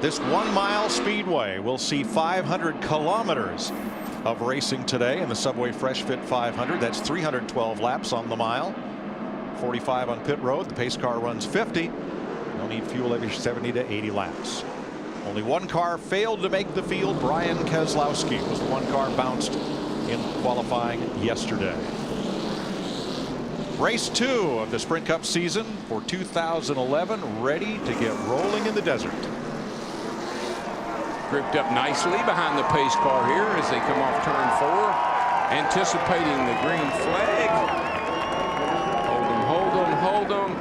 This 1 mile speedway will see 500 kilometers of racing today in the Subway Fresh Fit 500. That's 312 laps on the mile. 45 on pit road. The pace car runs 50. They'll need fuel every 70 to 80 laps. Only one car failed to make the field. Brian Keselowski was the one car bounced in qualifying yesterday. Race 2 of the Sprint Cup season for 2011 ready to get rolling in the desert. Gripped up nicely behind the pace car here as they come off turn 4, anticipating the green flag. Hold them.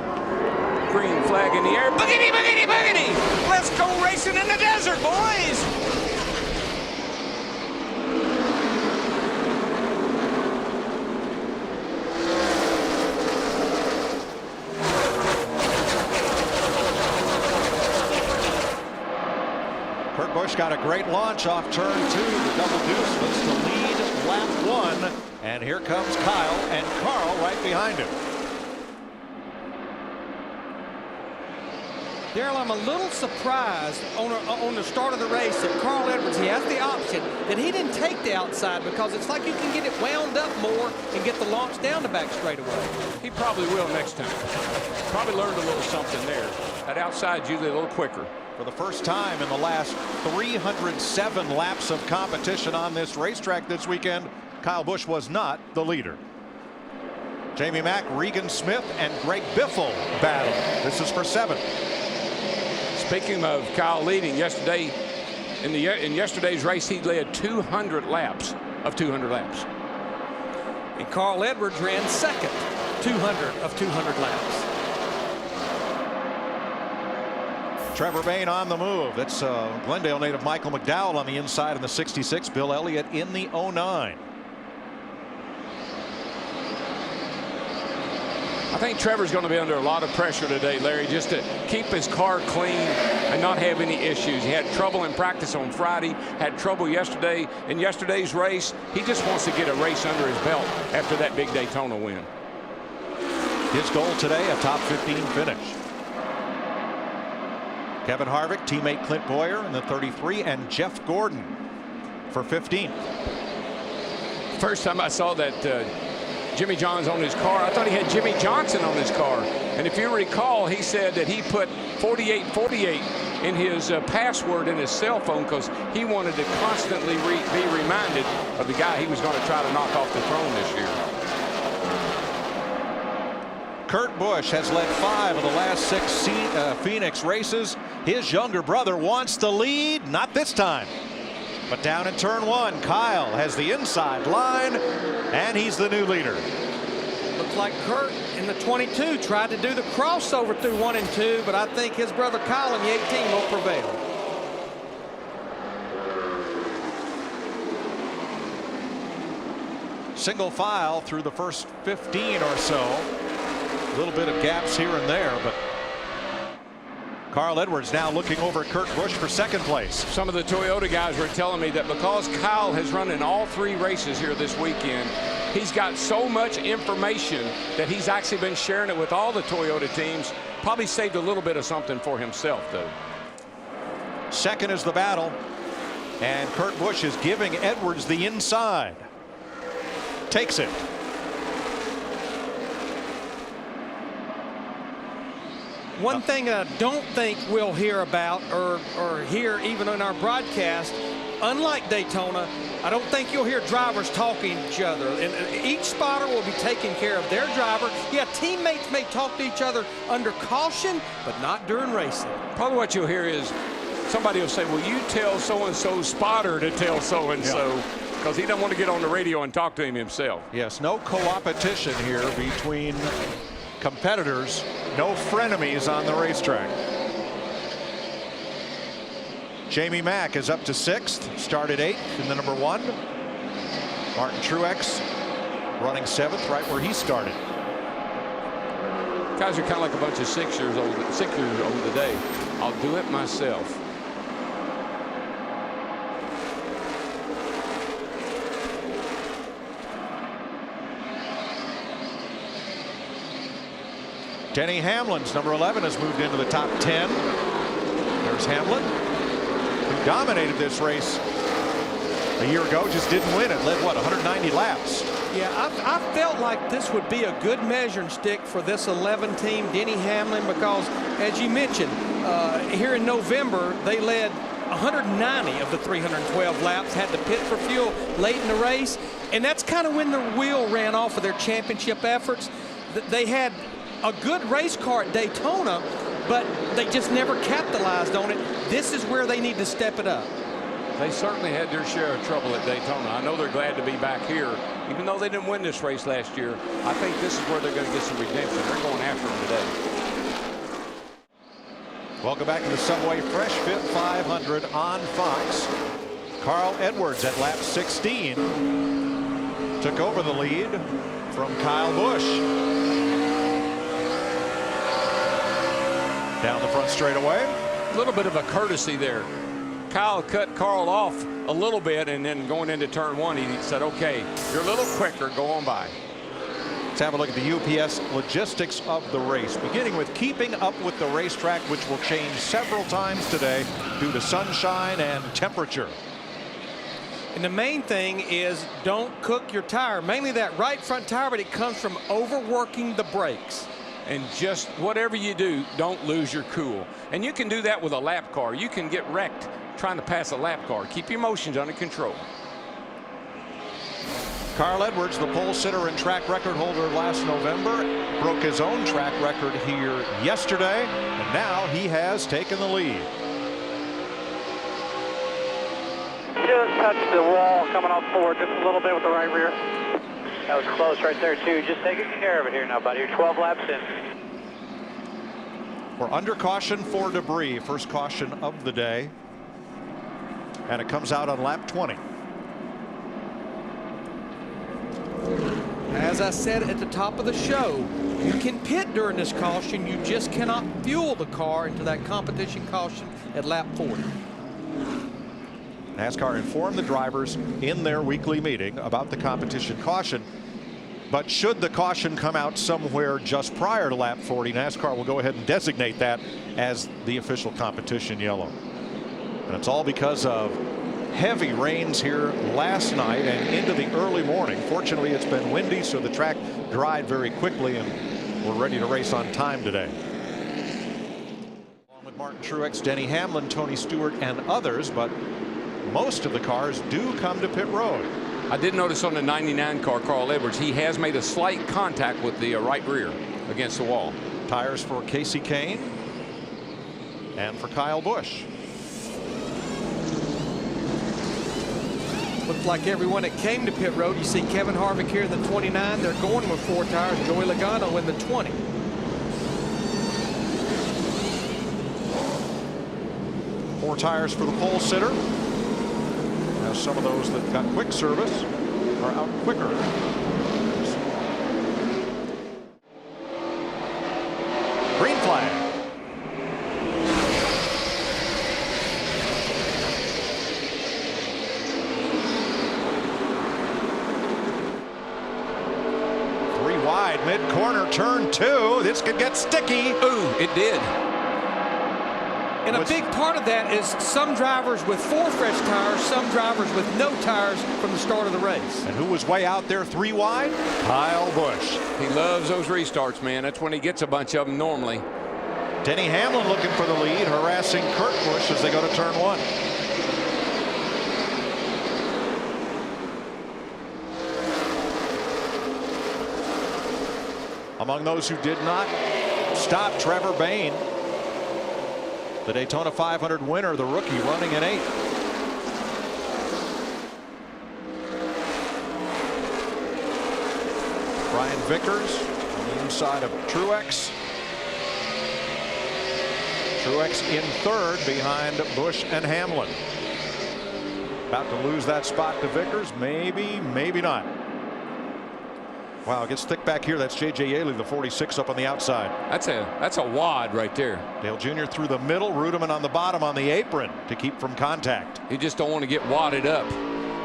Green flag in the air. Boogity, boogity, boogity! Let's go racing in the desert, boys! Kurt Busch got a great launch off turn 2. The double deuce was to lead lap 1. And here comes Kyle and Carl right behind him. Darrell, I'm a little surprised on the start of the race that Carl Edwards, he has the option that he didn't take the outside, because it's like you can get it wound up more and get the launch down the back straightaway. He probably will next time. Probably learned a little something there. That outside's usually a little quicker. For the first time in the last 307 laps of competition on this racetrack this weekend, Kyle Busch was not the leader. Jamie Mack, Regan Smith, and Greg Biffle battle. This is for 7th. Speaking of Kyle leading, yesterday in yesterday's race, he led 200 laps of 200 laps. And Carl Edwards ran second, 200 of 200 laps. Trevor Bayne on the move. That's Glendale native Michael McDowell on the inside in the 66. Bill Elliott in the 09. I think Trevor's going to be under a lot of pressure today, Larry, just to keep his car clean and not have any issues. He had trouble in practice on Friday, had trouble yesterday in yesterday's race. He just wants to get a race under his belt after that big Daytona win. His goal today, a top 15 finish. Kevin Harvick, teammate Clint Boyer in the 33, and Jeff Gordon for 15th. First time I saw that Jimmy John's on his car, I thought he had Jimmy Johnson on his car. And if you recall, he said that he put 4848 in his password in his cell phone because he wanted to constantly be reminded of the guy he was going to try to knock off the throne this year. Kurt Busch has led 5 of the last 6 Phoenix races. His younger brother wants the lead. Not this time. But down in turn 1, Kyle has the inside line, and he's the new leader. Looks like Kurt in the 22 tried to do the crossover through 1 and 2, but I think his brother Kyle in the 18 will prevail. Single file through the first 15 or so. A little bit of gaps here and there, but Carl Edwards now looking over at Kurt Busch for 2nd place. Some of the Toyota guys were telling me that because Kyle has run in all 3 races here this weekend, he's got so much information that he's actually been sharing it with all the Toyota teams. Probably saved a little bit of something for himself, though. 2nd is the battle, and Kurt Busch is giving Edwards the inside. Takes it. One thing I don't think we'll hear about or hear even in our broadcast, unlike Daytona, I don't think you'll hear drivers talking to each other. And each spotter will be taking care of their driver. Yeah, teammates may talk to each other under caution, but not during racing. Probably what you'll hear is somebody will say, well, you tell so-and-so spotter to tell so-and-so, because he doesn't want to get on the radio and talk to him himself. Yes, no co-opetition here between competitors. No frenemies on the racetrack. Jamie Mack is up to 6th, started 8th in the number 1. Martin Truex running 7th, right where he started. Guys are kind of like a bunch of 6 years old today. I'll do it myself. Denny Hamlin's number 11 has moved into the top 10. There's Hamlin. who dominated this race a year ago, just didn't win it. Led, what, 190 laps? Yeah, I felt like this would be a good measuring stick for this 11 team, Denny Hamlin, because as you mentioned, here in November, they led 190 of the 312 laps, had to pit for fuel late in the race, and that's kind of when the wheel ran off of their championship efforts. They had a good race car at Daytona, but they just never capitalized on it. This is where they need to step it up. They certainly had their share of trouble at Daytona. I know they're glad to be back here. Even though they didn't win this race last year, I think this is where they're going to get some redemption. They're going after them today. Welcome back to the Subway Fresh Fit 500 on Fox. Carl Edwards at lap 16 took over the lead from Kyle Busch. Down the front straightaway. A little bit of a courtesy there. Kyle cut Carl off a little bit, and then going into turn one, he said, okay, you're a little quicker, go on by. Let's have a look at the UPS logistics of the race, beginning with keeping up with the racetrack, which will change several times today due to sunshine and temperature. And the main thing is don't cook your tire, mainly that right front tire, but it comes from overworking the brakes. And just whatever you do, don't lose your cool. And you can do that with a lap car. You can get wrecked trying to pass a lap car. Keep your emotions under control. Carl Edwards, the pole sitter and track record holder last November, broke his own track record here yesterday, and now he has taken the lead. Just touched the wall coming off forward just a little bit with the right rear. That was close right there too. Just taking care of it here now, buddy. You're 12 laps in. We're under caution for debris. First caution of the day. And it comes out on lap 20. As I said at the top of the show, you can pit during this caution. You just cannot fuel the car into that competition caution at lap 40. NASCAR informed the drivers in their weekly meeting about the competition caution. But should the caution come out somewhere just prior to lap 40, NASCAR will go ahead and designate that as the official competition yellow. And it's all because of heavy rains here last night and into the early morning. Fortunately, it's been windy, so the track dried very quickly, and we're ready to race on time today. Along with Martin Truex, Denny Hamlin, Tony Stewart, and others, but most of the cars do come to pit road. I did notice on the 99 car, Carl Edwards, he has made a slight contact with the right rear against the wall. Tires for Casey Kane and for Kyle Busch. Looks like everyone that came to pit road, you see Kevin Harvick here in the 29. They're going with 4 tires. Joey Logano in the 20. Four tires for the pole sitter. Now some of those that got quick service are out quicker. Green flag. Wide mid-corner, turn 2. This could get sticky. Ooh, it did. And a big part of that is some drivers with 4 fresh tires, some drivers with no tires from the start of the race. And who was way out there 3 wide? Kyle Busch. He loves those restarts, man. That's when he gets a bunch of them normally. Denny Hamlin looking for the lead, harassing Kurt Busch as they go to turn 1. Among those who did not stop, Trevor Bayne, the Daytona 500 winner, the rookie, running in 8th. Brian Vickers on the inside of Truex. Truex in 3rd behind Busch and Hamlin. About to lose that spot to Vickers. Maybe, maybe not. Wow, it gets thick back here. That's J.J. Yaley, the 46, up on the outside. That's a wad right there. Dale Jr. through the middle, Rudiman on the bottom on the apron to keep from contact. You just don't want to get wadded up.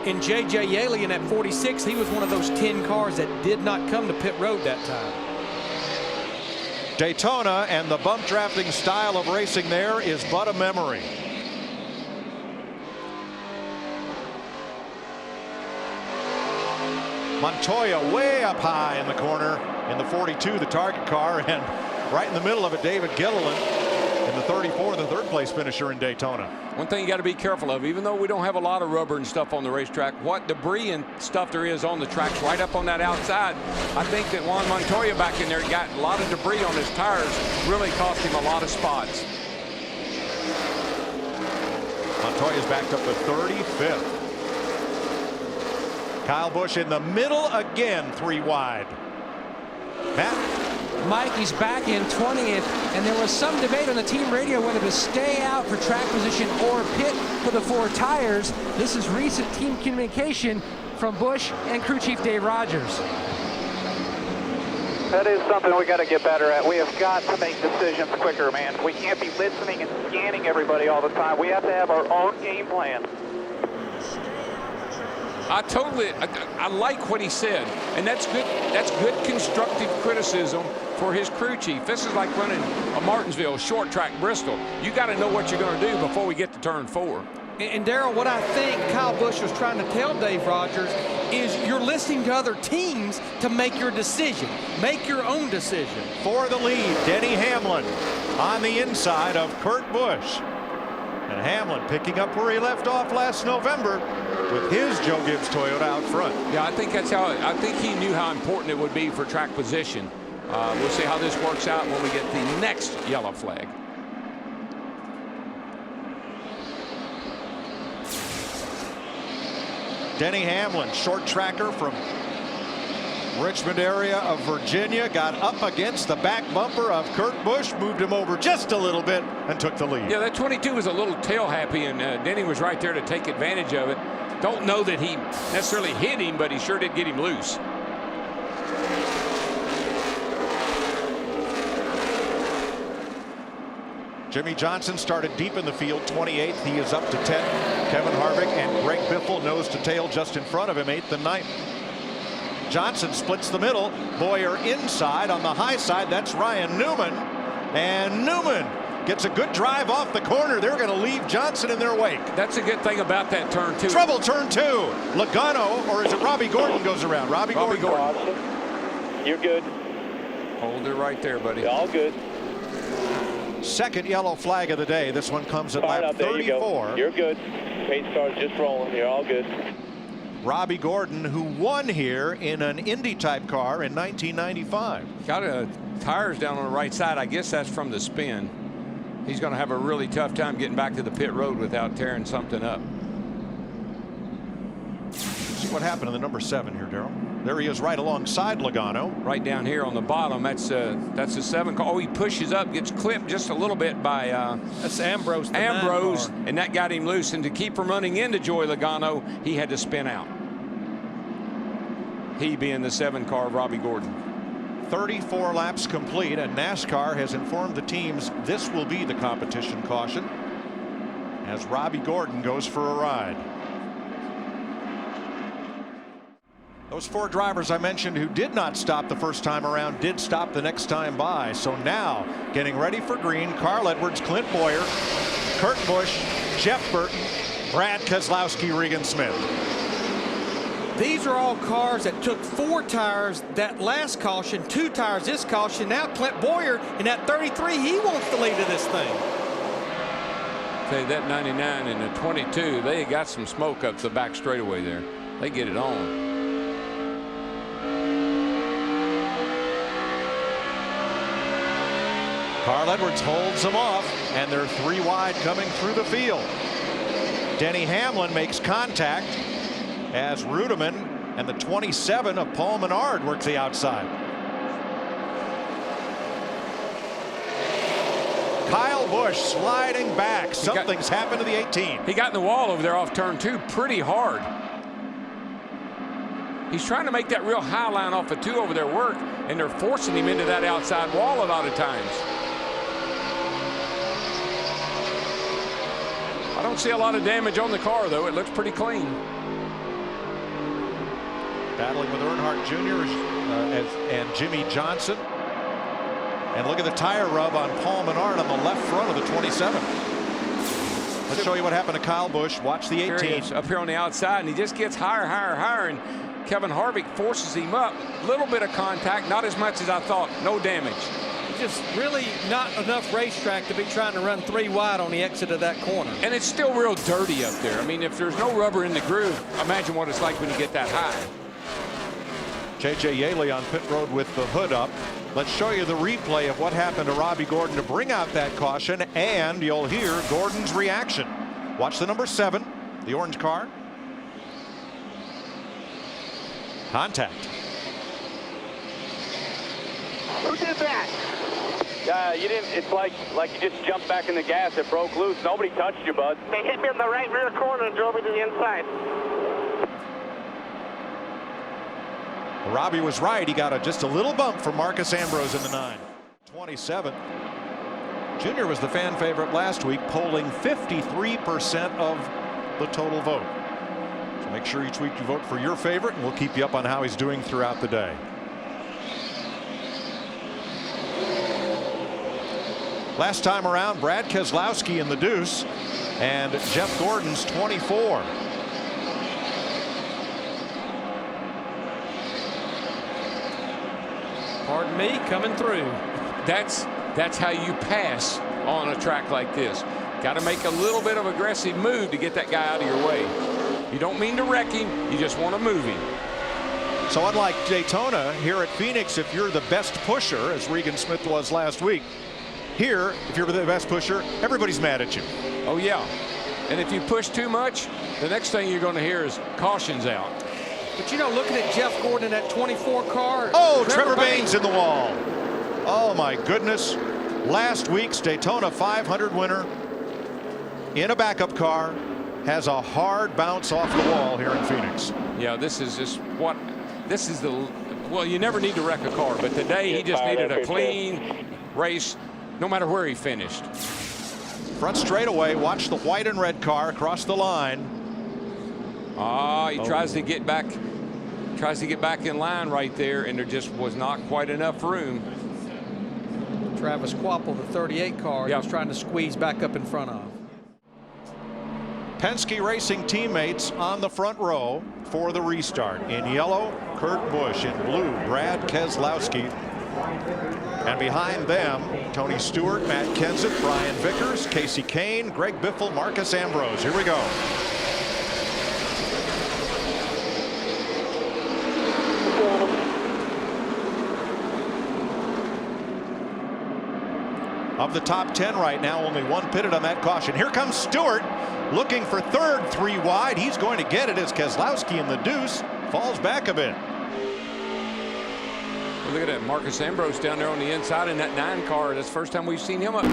And J.J. Yaley in that 46, he was one of those 10 cars that did not come to pit road that time. Daytona and the bump drafting style of racing there is but a memory. Montoya way up high in the corner in the 42, the target car, and right in the middle of it, David Gilliland in the 34, the third place finisher in Daytona. One thing you got to be careful of, even though we don't have a lot of rubber and stuff on the racetrack, what debris and stuff there is on the tracks right up on that outside. I think that Juan Montoya back in there got a lot of debris on his tires, really cost him a lot of spots. Montoya's backed up to 35th. Kyle Busch in the middle again, 3 wide. Matt. Mike, he's back in 20th, and there was some debate on the team radio whether to stay out for track position or pit for the 4 tires. This is recent team communication from Busch and crew chief Dave Rogers. That is something we got to get better at. We have got to make decisions quicker, man. We can't be listening and scanning everybody all the time. We have to have our own game plan. I like what he said, and that's good. That's good constructive criticism for his crew chief. This is like running a Martinsville short track Bristol. You got to know what you're going to do before we get to turn 4. And Darrell, what I think Kyle Busch was trying to tell Dave Rogers is you're listening to other teams to make your decision. Make your own decision. For the lead, Denny Hamlin on the inside of Kurt Busch. And Hamlin picking up where he left off last November with his Joe Gibbs Toyota out front. Yeah, I think that's how. I think he knew how important it would be for track position. We'll see how this works out when we get the next yellow flag. Denny Hamlin, short tracker from Richmond area of Virginia, got up against the back bumper of Kurt Busch, moved him over just a little bit and took the lead. Yeah, that 22 was a little tail happy, and Denny was right there to take advantage of it. Don't know that he necessarily hit him, but he sure did get him loose. Jimmy Johnson started deep in the field, 28th. He is up to 10th. Kevin Harvick and Greg Biffle nose to tail just in front of him, 8th and 9th. Johnson splits the middle. Boyer inside on the high side. That's Ryan Newman. And Newman gets a good drive off the corner. They're going to leave Johnson in their wake. That's a good thing about that turn 2. Trouble turn 2. Logano, or is it Robbie Gordon goes around? Robbie Gordon. You're good. Hold it right there, buddy. All good. Second yellow flag of the day. This one comes at lap 34. You're good. Pace car's just rolling. You're all good. Robbie Gordon, who won here in an Indy type car in 1995. Got tires down on the right side. I guess that's from the spin. He's going to have a really tough time getting back to the pit road without tearing something up. See what happened in the number 7 here, Darrell. There he is right alongside Logano. Right down here on the bottom. That's the 7 car. Oh, he pushes up, gets clipped just a little bit by that's Ambrose. Ambrose, and that got him loose. And to keep from running into Joey Logano, he had to spin out. He being the 7 car of Robbie Gordon. 34 laps complete, and NASCAR has informed the teams this will be the competition caution as Robbie Gordon goes for a ride. Those 4 drivers I mentioned who did not stop the first time around did stop the next time by. So now getting ready for green, Carl Edwards, Clint Boyer, Kurt Busch, Jeff Burton, Brad Keselowski, Regan Smith. These are all cars that took 4 tires that last caution, 2 tires this caution. Now Clint Boyer in that 33, he wants the lead of this thing. Say that 99 and the 22, they got some smoke up the back straightaway there. They get it on. Carl Edwards holds them off, and they're 3 wide coming through the field. Denny Hamlin makes contact as Rudiman and the 27 of Paul Menard works the outside. Kyle Busch sliding back. Something's happened to the 18. He got in the wall over there off turn 2 pretty hard. He's trying to make that real high line off of 2 over there work, and they're forcing him into that outside wall a lot of times. I don't see a lot of damage on the car, though. It looks pretty clean. Battling with Earnhardt Jr. And Jimmy Johnson. And look at the tire rub on Paul Menard on the left front of the 27. Let's show you what happened to Kyle Busch. Watch the 18. Up here on the outside, and he just gets higher, higher, higher. And Kevin Harvick forces him up. A little bit of contact, not as much as I thought. No damage. Just really not enough racetrack to be trying to run 3 wide on the exit of that corner. And it's still real dirty up there. I mean, if there's no rubber in the groove, imagine what it's like when you get that high. J.J. Yaley on pit road with the hood up. Let's show you the replay of what happened to Robbie Gordon to bring out that caution, and you'll hear Gordon's reaction. Watch the number 7, the orange car. Contact. Who did that? You didn't. It's like you just jumped back in the gas. It broke loose. Nobody touched you, bud. They hit me in the right rear corner and drove me to the inside. Robbie was right. He got just a little bump from Marcus Ambrose in the 9. 27. Junior was the fan favorite last week, polling 53% of the total vote. So make sure each week you vote for your favorite, and we'll keep you up on how he's doing throughout the day. Last time around, Brad Keselowski in the deuce, and Jeff Gordon's 24. Pardon me, coming through. That's how you pass on a track like this. Got to make a little bit of aggressive move to get that guy out of your way. You don't mean to wreck him, you just want to move him. So unlike Daytona, here at Phoenix, if you're the best pusher, as Regan Smith was last week, here, if you're the best pusher, everybody's mad at you. Oh, yeah. And if you push too much, the next thing you're going to hear is caution's out. But you know, looking at Jeff Gordon in that 24 car. Oh, Trevor Baynes in the wall. Oh, my goodness. Last week's Daytona 500 winner in a backup car has a hard bounce off the wall here in Phoenix. Yeah, this is the, well, you never need to wreck a car, but today he just needed a clean race, no matter where he finished. Front straightaway, watch the white and red car across the line. He tries to get back in line right there, and there just was not quite enough room. Travis Quapple, the 38 car, was trying to squeeze back up in front of. Penske Racing teammates on the front row for the restart. In yellow, Kurt Busch. In blue, Brad Keselowski. And behind them, Tony Stewart, Matt Kenseth, Brian Vickers, Casey Kane, Greg Biffle, Marcus Ambrose. Here we go. Of the top 10 right now, only one pitted on that caution. Here comes Stewart looking for third, 3 wide. He's going to get it as Keselowski in the deuce falls back a bit. Well, look at that, Marcus Ambrose down there on the inside in that 9 car. That's the first time we've seen him up.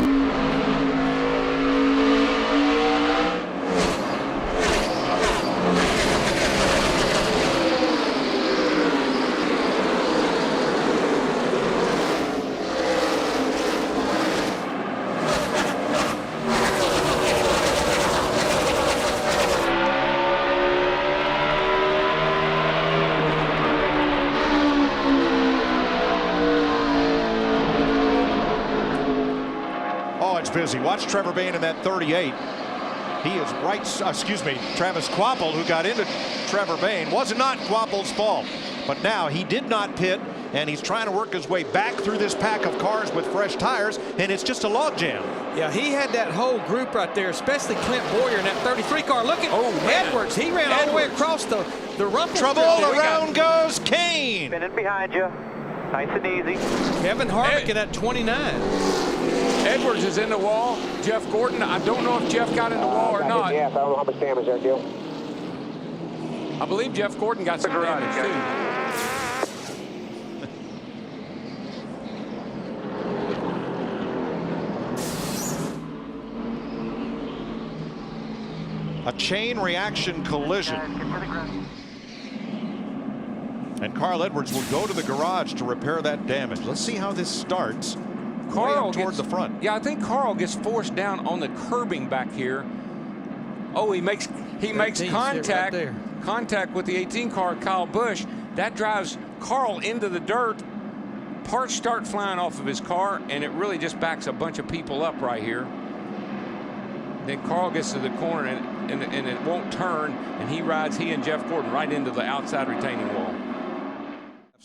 Busy. Watch Trevor Bayne in that 38. He is right. Travis Quapple, who got into Trevor Bayne, was not Quapple's fault, but now he did not pit, and he's trying to work his way back through this pack of cars with fresh tires, and it's just a logjam. Yeah, he had that whole group right there, especially Clint Boyer in that 33 car. Look at Edwards. He ran all the way across the rumble. Trouble around goes Kane. Spinning behind you. Nice and easy. Kevin Harvick in that 29. Edwards is in the wall. Jeff Gordon, I don't know if Jeff got in the wall or not. Yeah, I don't know how much damage there, Gil. I believe Jeff Gordon got some damage too. A chain reaction collision. And Carl Edwards will go to the garage to repair that damage. Let's see how this starts. Carl toward the front. Yeah, I think Carl gets forced down on the curbing back here. Oh, he makes contact with the 18 car, Kyle Busch. That drives Carl into the dirt. Parts start flying off of his car, and it really just backs a bunch of people up right here. Then Carl gets to the corner, and it won't turn, and he and Jeff Gordon right into the outside retaining wall.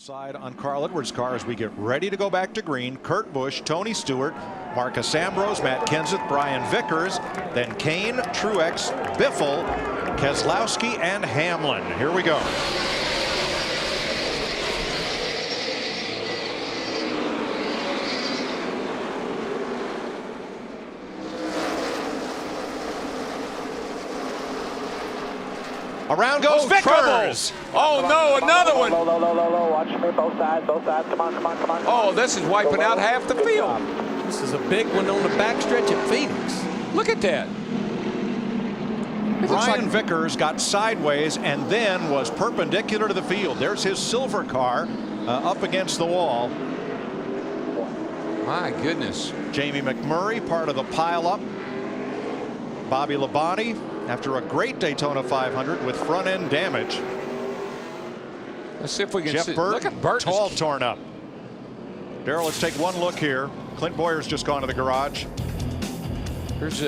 Side on Carl Edwards' car as we get ready to go back to green. Kurt Busch, Tony Stewart, Marcus Ambrose, Matt Kenseth, Brian Vickers, then Kane, Truex, Biffle, Keselowski, and Hamlin. Here we go. Around goes Vickers. Oh, no, another one. Low. Watch me, both sides. Come on. Oh, this is wiping out half the field. This is a big one on the backstretch at Phoenix. Look at that. Brian Vickers got sideways and then was perpendicular to the field. There's his silver car up against the wall. My goodness. Jamie McMurray, part of the pileup. Bobby Labonte, after a great Daytona 500 with front end damage. Let's see if we can Jeff see. Burton, Look at Burton. all torn up. Darrell, let's take one look here. Clint Boyer's just gone to the garage. Here's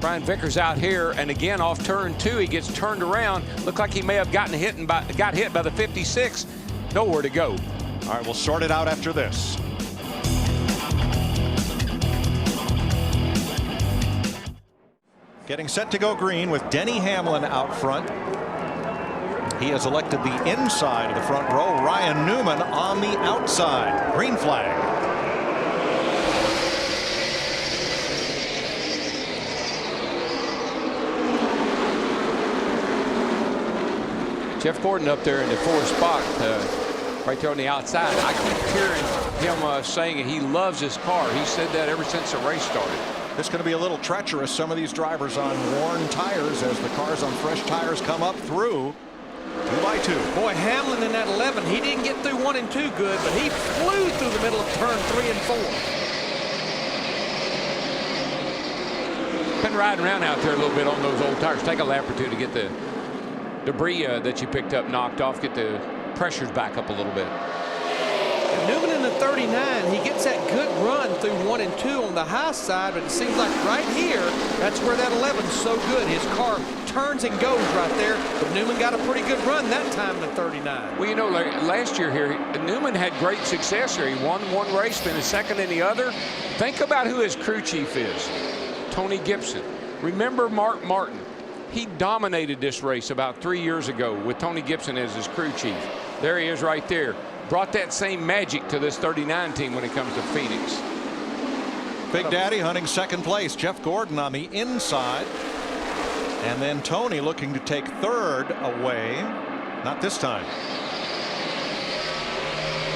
Brian Vickers out here, and again off turn 2, he gets turned around. Looked like he may have got hit by the 56. Nowhere to go. All right, we'll sort it out after this. Getting set to go green with Denny Hamlin out front. He has elected the inside of the front row. Ryan Newman on the outside. Green flag. Jeff Gordon up there in the 4th spot, right there on the outside. I keep hearing him saying he loves his car. He said that ever since the race started. It's going to be a little treacherous. Some of these drivers on worn tires as the cars on fresh tires come up through 2x2. Boy, Hamlin in that 11, he didn't get through 1 and 2 good, but he flew through the middle of turn 3 and 4. Been riding around out there a little bit on those old tires. Take a lap or two to get the debris that you picked up knocked off, get the pressures back up a little bit. Newman in the 39, he gets that good run through 1 and 2 on the high side, but it seems like right here, that's where that 11's so good. His car turns and goes right there, but Newman got a pretty good run that time in the 39. Well, you know, last year here, Newman had great success here. He won one race, finished second in the other. Think about who his crew chief is. Tony Gibson. Remember Mark Martin. He dominated this race about 3 years ago with Tony Gibson as his crew chief. There he is right there. Brought that same magic to this 39 team when it comes to Phoenix. Big Daddy hunting second place. Jeff Gordon on the inside. And then Tony looking to take third away. Not this time.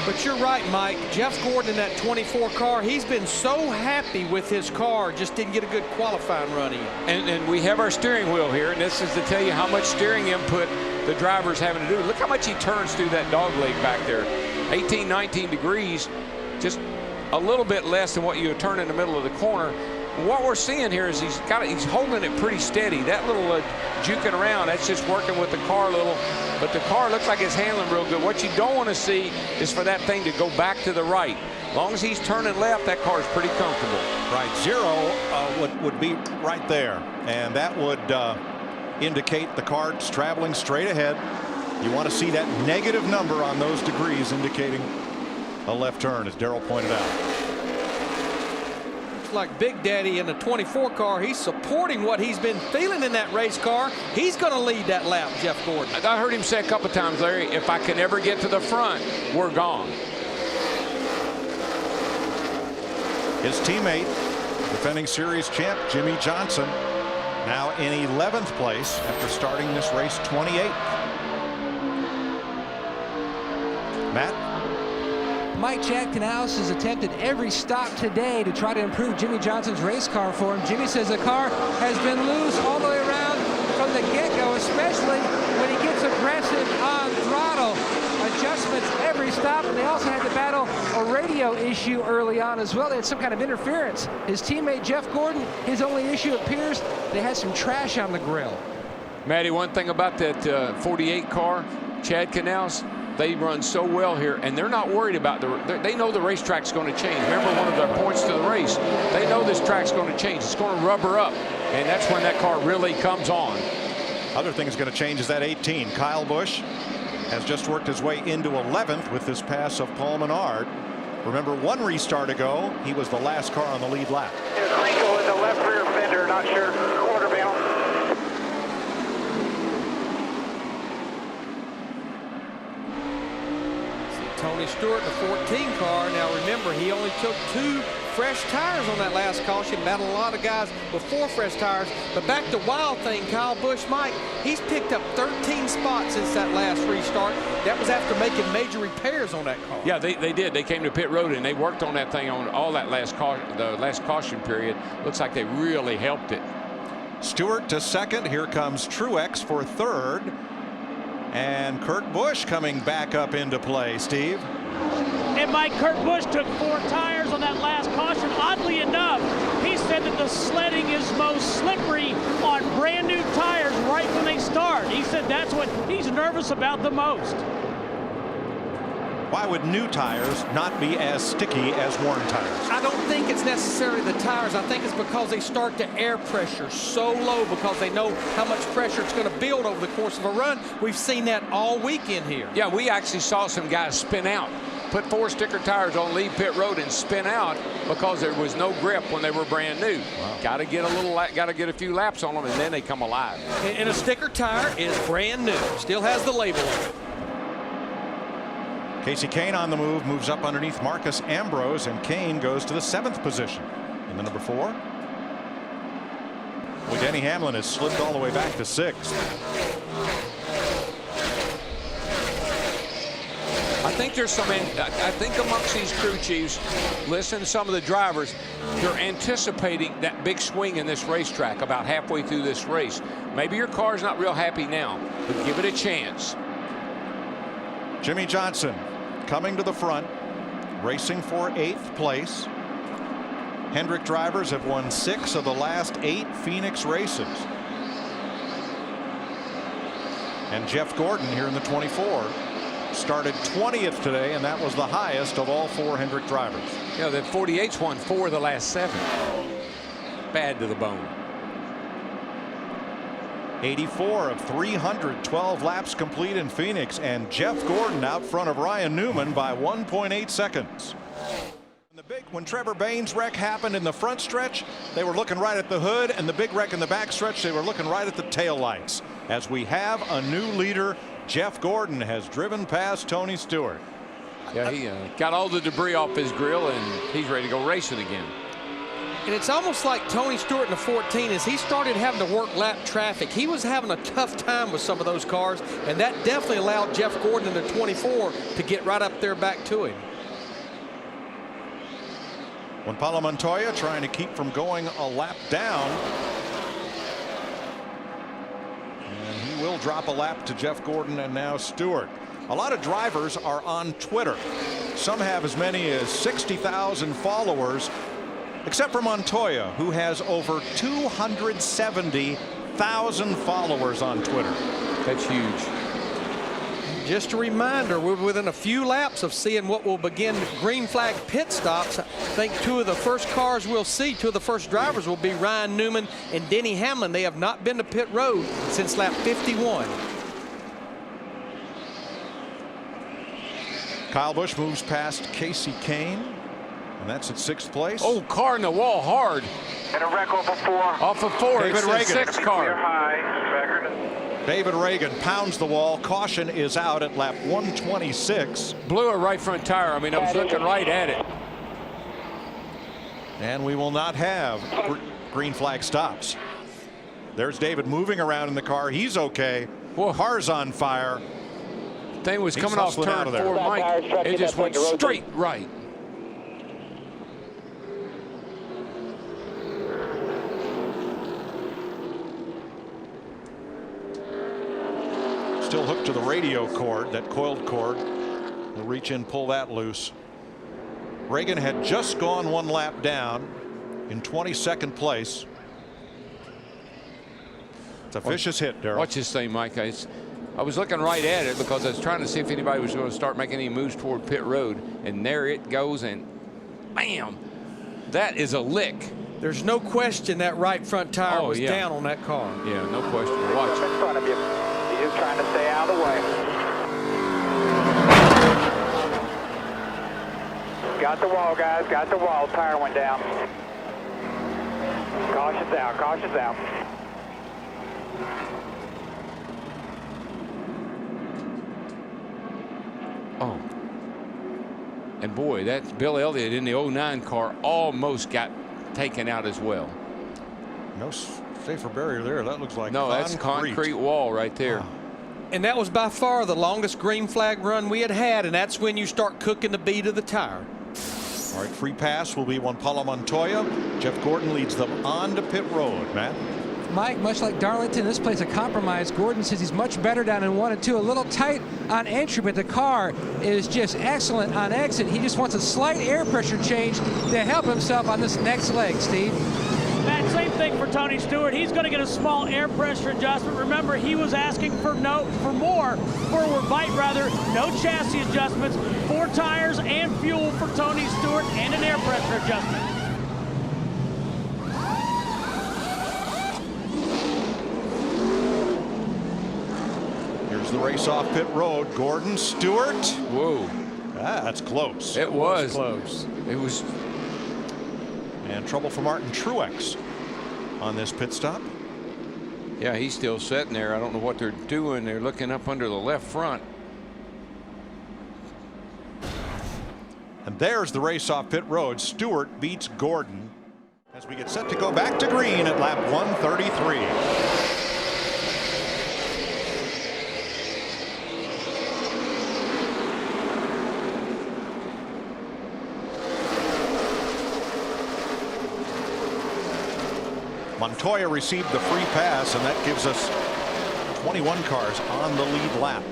But you're right, Mike. Jeff Gordon in that 24 car, he's been so happy with his car, just didn't get a good qualifying run in. And we have our steering wheel here, and this is to tell you how much steering input the driver's having to do. Look how much he turns through that dog leg back there. 18, 19 degrees, just a little bit less than what you would turn in the middle of the corner. What we're seeing here is he's holding it pretty steady. That little juking around, that's just working with the car a little. But the car looks like it's handling real good. What you don't want to see is for that thing to go back to the right. As long as he's turning left, that car is pretty comfortable. Right, 0 would be right there. And that would indicate the car's traveling straight ahead. You want to see that negative number on those degrees indicating a left turn, as Darrell pointed out. Looks like Big Daddy in the 24 car, he's supporting what he's been feeling in that race car. He's going to lead that lap, Jeff Gordon. I heard him say a couple times, Larry, if I can ever get to the front, we're gone. His teammate, defending series champ Jimmy Johnson, now in 11th place after starting this race 28th. Matt? Mike Chad Canales has attempted every stop today to try to improve Jimmy Johnson's race car for him. Jimmy says the car has been loose all the way around from the get-go, especially when he gets aggressive on throttle. Adjustments every stop, and they also had to battle a radio issue early on as well. They had some kind of interference. His teammate Jeff Gordon, his only issue appears they had some trash on the grill. Matty, one thing about that 48 car, Chad Canales, they run so well here, and they're not worried about they know the racetrack's going to change. Remember one of their points to the race, they know this track's going to change. It's going to rubber up, and that's when that car really comes on. Other thing's going to change is that 18. Kyle Busch has just worked his way into 11th with this pass of Paul Menard. Remember, one restart ago, he was the last car on the lead lap. There's a wrinkle in the left rear fender, not sure. Quarter balance. Tony Stewart in the 14 car. Now remember, he only took 2 fresh tires on that last caution. Battled a lot of guys with 4 fresh tires. But back to Wild Thing, Kyle Busch, Mike, he's picked up 13 spots since that last restart. That was after making major repairs on that car. Yeah, they did. They came to pit road and they worked on that thing on all that last caution period. Looks like they really helped it. Stewart to second. Here comes Truex for third. And Kurt Busch coming back up into play, Steve. And Mike, Kurt Busch took 4 tires on that last caution. Oddly enough, he said that the sledding is most slippery on brand new tires right when they start. He said that's what he's nervous about the most. Why would new tires not be as sticky as worn tires? I don't think it's necessarily the tires. I think it's because they start the air pressure so low because they know how much pressure it's going to build over the course of a run. We've seen that all weekend here. Yeah, we actually saw some guys spin out, put 4 sticker tires on lead pit road and spin out because there was no grip when they were brand new. Wow. Got to get a few laps on them and then they come alive. And a sticker tire is brand new, still has the label on it. Casey Kane on the move, moves up underneath Marcus Ambrose, and Kane goes to the 7th position in the number 4. Well, Denny Hamlin has slipped all the way back to 6th. I think there's some, I think amongst these crew chiefs, listen to some of the drivers, they're anticipating that big swing in this racetrack about halfway through this race. Maybe your car's not real happy now, but give it a chance. Jimmy Johnson coming to the front, racing for 8th place. Hendrick drivers have won 6 of the last 8 Phoenix races. And Jeff Gordon here in the 24 started 20th today, and that was the highest of all 4 Hendrick drivers. Yeah, the 48's won 4 of the last 7. Bad to the bone. 84 of 312 laps complete in Phoenix, and Jeff Gordon out front of Ryan Newman by 1.8 seconds. When Trevor Bayne's wreck happened in the front stretch, they were looking right at the hood, and the big wreck in the back stretch, they were looking right at the tail lights. As we have a new leader, Jeff Gordon has driven past Tony Stewart. Yeah, he got all the debris off his grill, and he's ready to go racing again. And it's almost like Tony Stewart in the 14, as he started having to work lap traffic. He was having a tough time with some of those cars, and that definitely allowed Jeff Gordon in the 24 to get right up there back to him. When Paulo Montoya trying to keep from going a lap down. And he will drop a lap to Jeff Gordon and now Stewart. A lot of drivers are on Twitter. Some have as many as 60,000 followers, except for Montoya, who has over 270,000 followers on Twitter. That's huge. Just a reminder, we're within a few laps of seeing what will begin green flag pit stops. I think 2 of the first cars we'll see, 2 of the first drivers will be Ryan Newman and Denny Hamlin. They have not been to pit road since lap 51. Kyle Busch moves past Casey Kane, and that's at 6th place. Oh, car in the wall hard. And a wreck off of 4. Off of 4. David It's Reagan. the 6th car. High. David Reagan pounds the wall. Caution is out at lap 126. Blew a right front tire. I mean, I was looking right at it. And we will not have green flag stops. There's David moving around in the car. He's okay. Whoa. Car's on fire. Thing was He's coming off hustling out turn of there. 4, Mike. It just went straight right. Still hooked to the radio cord, that coiled cord. We'll reach in, pull that loose. Reagan had just gone 1 lap down in 22nd place. It's a vicious hit, Darrell. Watch this thing, Mike. I was looking right at it because I was trying to see if anybody was going to start making any moves toward pit road. And there it goes, and bam. That is a lick. There's no question that right front tire was down on that car. Yeah, no question. Watch. In front of you. He's just trying to stay out of the way. Got the wall, guys. Got the wall. Tire went down. Cautious out. Cautious out. Oh. And boy, that's Bill Elliott in the 09 car almost got taken out as well. No safer barrier there. That looks like no, that's concrete wall right there. Wow. And that was by far the longest green flag run we had, and that's when you start cooking the beat of the tire. All right, free pass will be Juan Pablo Montoya. Jeff Gordon leads them on to pit road. Matt? Mike, much like Darlington, this plays a compromise. Gordon says he's much better down in 1 and 2, a little tight on entry, but the car is just excellent on exit. He just wants a slight air pressure change to help himself on this next leg, Steve. Matt, same thing for Tony Stewart. He's going to get a small air pressure adjustment. Remember, he was asking for forward bite rather, no chassis adjustments, 4 tires and fuel for Tony Stewart, and an air pressure adjustment. Here's the race off pit road. Gordon, Stewart. Whoa. That's close. It was close. It was. And trouble for Martin Truex on this pit stop. Yeah, he's still sitting there. I don't know what they're doing. They're looking up under the left front. And there's the race off pit road. Stewart beats Gordon as we get set to go back to green at lap 133. Montoya received the free pass, and that gives us 21 cars on the lead lap.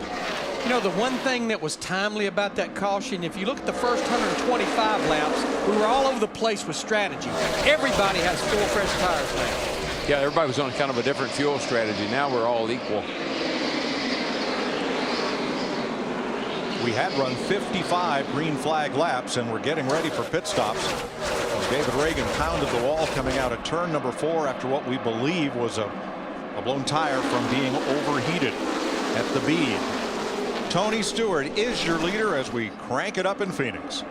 You know, the one thing that was timely about that caution, if you look at the first 125 laps, we were all over the place with strategy. Everybody has 4 fresh tires now. Yeah, everybody was on kind of a different fuel strategy. Now we're all equal. We had run 55 green flag laps, and we're getting ready for pit stops. David Reagan pounded the wall coming out of turn number 4 after what we believe was a blown tire from being overheated at the bead. Tony Stewart is your leader as we crank it up in Phoenix.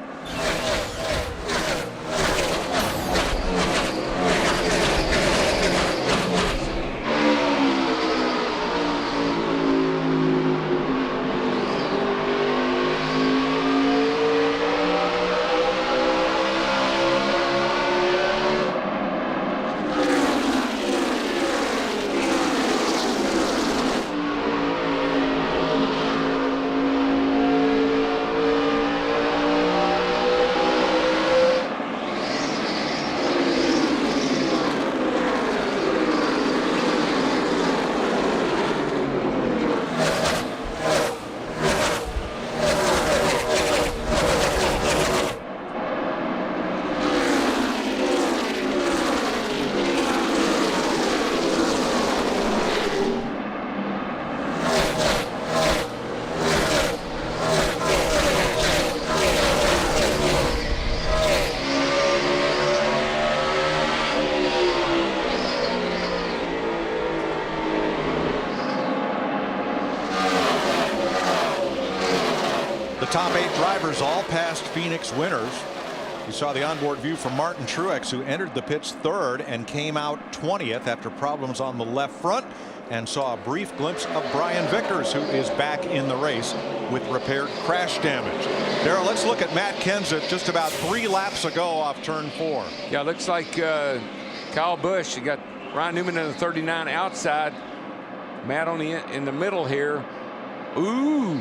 Top 8 drivers all past Phoenix winners. We saw the onboard view from Martin Truex, who entered the pits 3rd and came out 20th after problems on the left front, and saw a brief glimpse of Brian Vickers, who is back in the race with repaired crash damage. Darrell, let's look at Matt Kenseth just about 3 laps ago off turn 4. Yeah, it looks like Kyle Busch. You got Ryan Newman in the 39 outside. Matt on in the middle here. Ooh.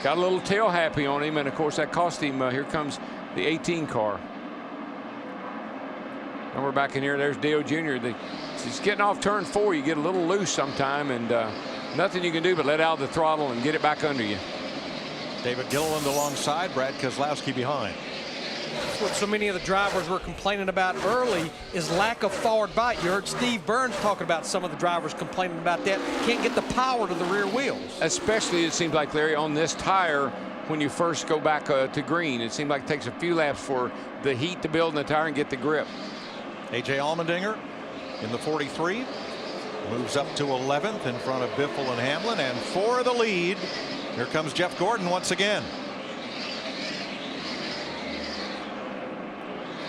Got a little tail happy on him, and of course that cost him. Here comes the 18 car. And we're back in here. There's Dale Jr. He's getting off turn 4. You get a little loose sometime, and nothing you can do but let out the throttle and get it back under you. David Gilliland alongside, Brad Keselowski behind. What so many of the drivers were complaining about early is lack of forward bite. You heard Steve Burns talking about some of the drivers complaining about that. Can't get the power to the rear wheels. Especially, it seems like, Larry, on this tire when you first go back to green. It seems like it takes a few laps for the heat to build in the tire and get the grip. A.J. Allmendinger in the 43 moves up to 11th in front of Biffle and Hamlin, and for the lead, here comes Jeff Gordon once again.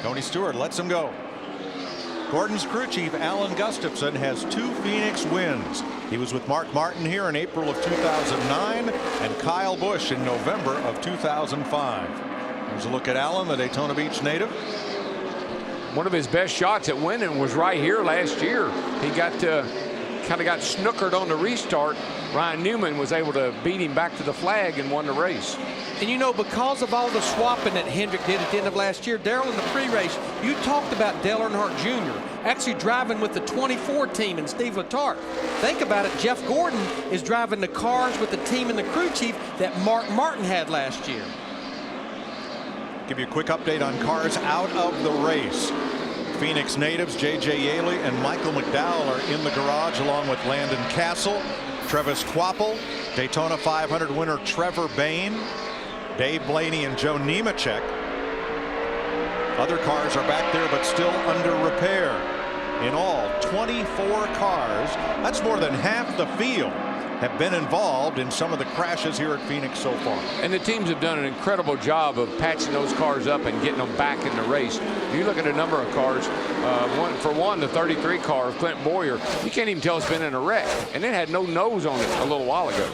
Tony Stewart lets him go. Gordon's crew chief Alan Gustafson has 2 Phoenix wins. He was with Mark Martin here in April of 2009 and Kyle Busch in November of 2005. Here's a look at Alan, the Daytona Beach native. One of his best shots at winning was right here last year. He got kind of got snookered on the restart. Ryan Newman was able to beat him back to the flag and won the race. And you know, because of all the swapping that Hendrick did at the end of last year, Darrell, in the pre-race, you talked about Dale Earnhardt Jr. actually driving with the 24 team and Steve Letarte. Think about it, Jeff Gordon is driving the cars with the team and the crew chief that Mark Martin had last year. Give you a quick update on cars out of the race. Phoenix natives J.J. Yaley and Michael McDowell are in the garage along with Landon Castle, Travis Kvapil, Daytona 500 winner Trevor Bayne, Dave Blaney and Joe Nemechek. Other cars are back there but still under repair. In all, 24 cars, that's more than half the field, have been involved in some of the crashes here at Phoenix so far. And the teams have done an incredible job of patching those cars up and getting them back in the race. If you look at a number of cars, the 33 car of Clint Boyer, you can't even tell it's been in a wreck. And it had no nose on it a little while ago.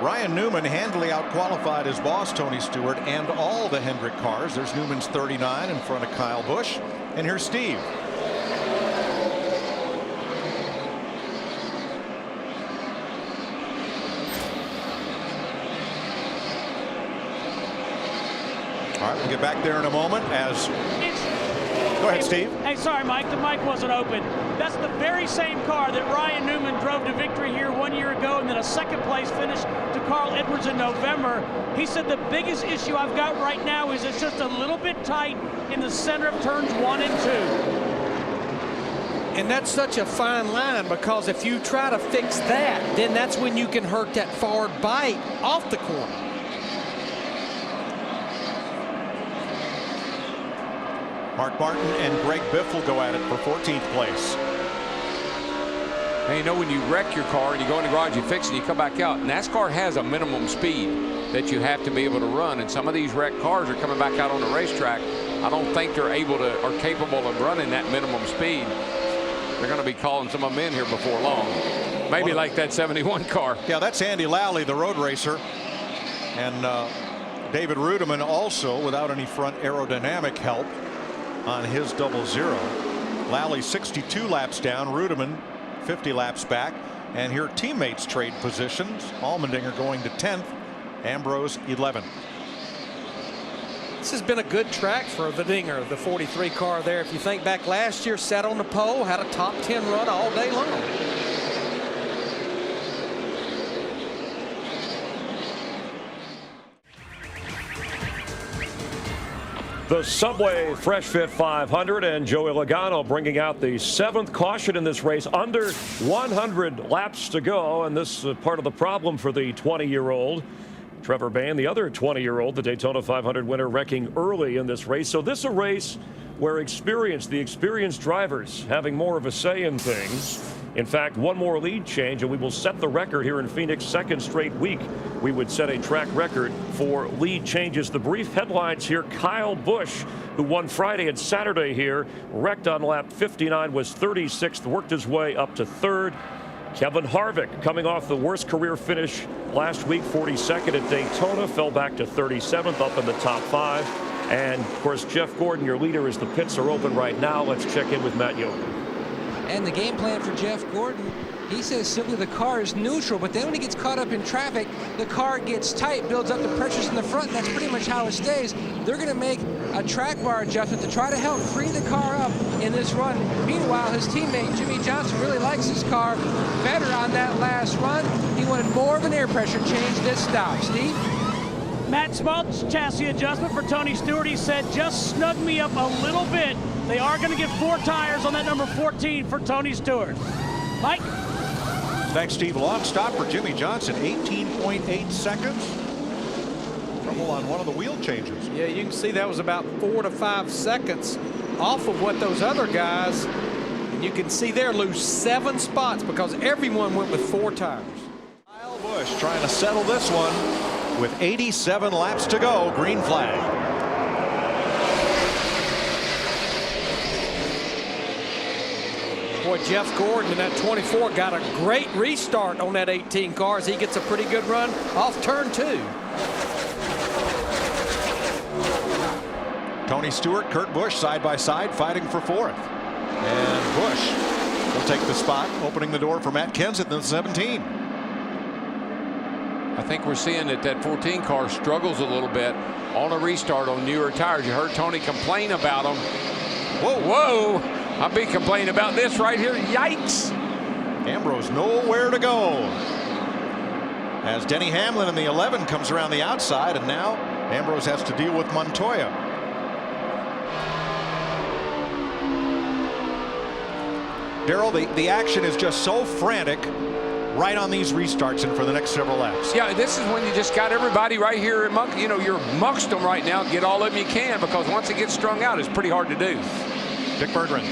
Ryan Newman handily outqualified his boss Tony Stewart and all the Hendrick cars. There's Newman's 39 in front of Kyle Busch. And here's Steve. All right, we'll get back there in a moment as... Go ahead, Steve. Hey, sorry, Mike. The mic wasn't open. That's the very same car that Ryan Newman drove to victory here 1 year ago and then a second place finish to Carl Edwards in November. He said the biggest issue I've got right now is it's just a little bit tight in the center of turns 1 and 2. And that's such a fine line, because if you try to fix that, then that's when you can hurt that forward bite off the corner. Mark Martin and Greg Biff will go at it for 14th place. And you know, when you wreck your car and you go in the garage, you fix it, you come back out. NASCAR has a minimum speed that you have to be able to run, and some of these wrecked cars are coming back out on the racetrack. I don't think they're able to or capable of running that minimum speed. They're going to be calling some of them in here before long. Maybe like that 71 car. Yeah, that's Andy Lally, the road racer, and David Rudiman also without any front aerodynamic help on his 00. Lally 62 laps down, Rudiman 50 laps back, and here teammates trade positions. Allmendinger going to 10th, Ambrose 11th. This has been a good track for the Dinger, the 43 car there. If you think back last year, sat on the pole, had a top 10 run all day long. The Subway Fresh Fit 500 and Joey Logano bringing out the 7th caution in this race. Under 100 laps to go, and this is part of the problem for the 20-year-old. Trevor Bayne, the other 20-year-old, the Daytona 500 winner, wrecking early in this race. So this is a race where the experienced drivers having more of a say in things. In fact, one more lead change and we will set the record here in Phoenix. Second straight week we would set a track record for lead changes. The brief headlines here: Kyle Busch, who won Friday and Saturday here, wrecked on lap 59, was 36th, worked his way up to 3rd. Kevin Harvick, coming off the worst career finish last week, 42nd at Daytona, fell back to 37th, up in the top 5. And of course, Jeff Gordon, your leader, as the pits are open right now. Let's check in with Matt Yoakum. And the game plan for Jeff Gordon, he says simply the car is neutral, but then when he gets caught up in traffic, the car gets tight, builds up the pressures in the front, and that's pretty much how it stays. They're going to make a track bar adjustment to try to help free the car up in this run. Meanwhile, his teammate Jimmy Johnson really likes his car better on that last run. He wanted more of an air pressure change this stop. Steve? Matt, small chassis adjustment for Tony Stewart. He said, just snug me up a little bit. They are going to get 4 tires on that number 14 for Tony Stewart. Mike? Thanks, Steve. Long stop for Jimmy Johnson, 18.8 seconds. Trouble on one of the wheel changes. Yeah, you can see that was about 4 to 5 seconds off of what those other guys, and you can see there, lose 7 spots because everyone went with 4 tires. Busch trying to settle this one with 87 laps to go. Green flag. Boy, Jeff Gordon in that 24 got a great restart on that 18 car as he gets a pretty good run off turn 2. Tony Stewart, Kurt Busch side by side fighting for 4th. And Busch will take the spot, opening the door for Matt Kenseth in the 17. I think we're seeing that 14 car struggles a little bit on a restart on newer tires. You heard Tony complain about them. Whoa. I'll be complaining about this right here. Yikes. Ambrose nowhere to go. As Denny Hamlin in the 11 comes around the outside, and now Ambrose has to deal with Montoya. Darrell, the action is just so frantic right on these restarts and for the next several laps. Yeah, this is when you just got everybody right here. You're amongst them right now. Get all of them you can, because once it gets strung out, it's pretty hard to do. Dick Berggren.